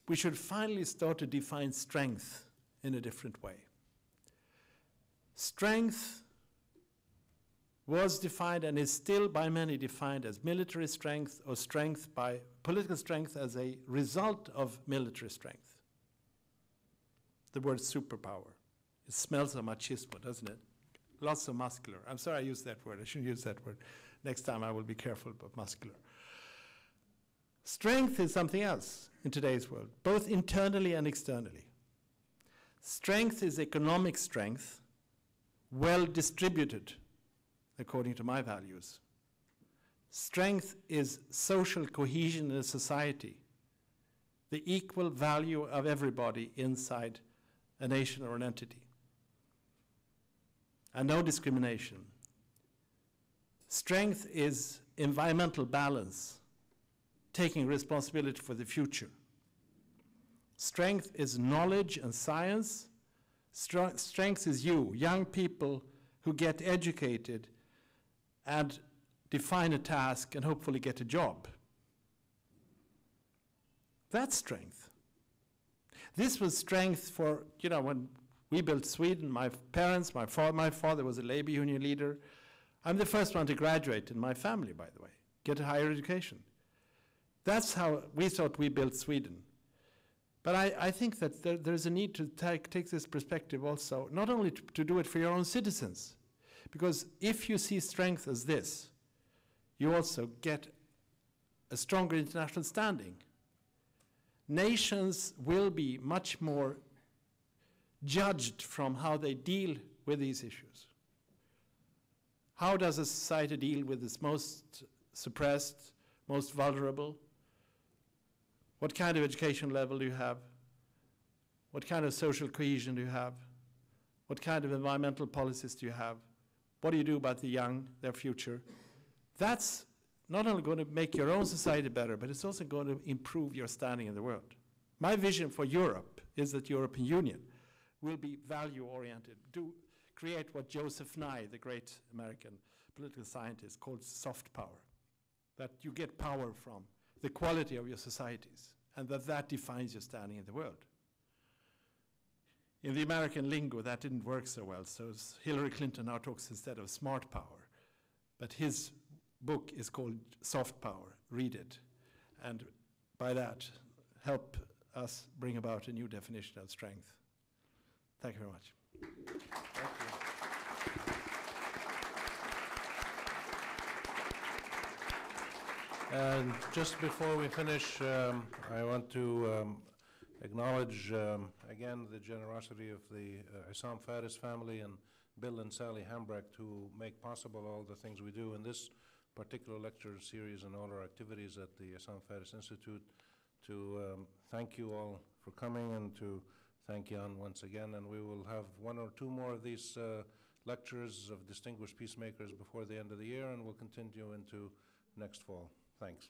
we should finally start to define strength in a different way. Strength was defined and is still by many defined as military strength or strength by political strength as a result of military strength. The word superpower. It smells of machismo, doesn't it? Lots of muscular. I'm sorry I used that word. I shouldn't use that word. Next time I will be careful about muscular. Strength is something else in today's world, both internally and externally. Strength is economic strength, well distributed, according to my values. Strength is social cohesion in a society, the equal value of everybody inside a nation or an entity, and no discrimination. Strength is environmental balance, taking responsibility for the future. Strength is knowledge and science. Strength is you, young people who get educated and define a task and hopefully get a job. That's strength. This was strength for, when we built Sweden, my parents, my father was a labor union leader. I'm the first one to graduate in my family, by the way, get a higher education. That's how we thought we built Sweden. But I think that there's a need to take this perspective also, not only to do it for your own citizens, because if you see strength as this, you also get a stronger international standing. Nations will be much more judged from how they deal with these issues. How does a society deal with its most suppressed, most vulnerable? What kind of education level do you have? What kind of social cohesion do you have? What kind of environmental policies do you have? What do you do about the young, their future? That's not only going to make your own society better, but it's also going to improve your standing in the world. My vision for Europe is that the European Union will be value-oriented, create what Joseph Nye, the great American political scientist, called soft power. That you get power from the quality of your societies, and that defines your standing in the world. In the American lingo, that didn't work so well, so Hillary Clinton now talks instead of smart power. But his book is called Soft Power. Read it. And by that, help us bring about a new definition of strength. Thank you very much. Thank you. And just before we finish, I want to acknowledge again the generosity of the Issam Fares family and Bill and Sally Hambrecht, who make possible all the things we do in this particular lecture series and all our activities at the Issam Fares Institute. To thank you all for coming, and to thank Jan once again. And we will have one or two more of these lectures of distinguished peacemakers before the end of the year, and we'll continue into next fall. Thanks.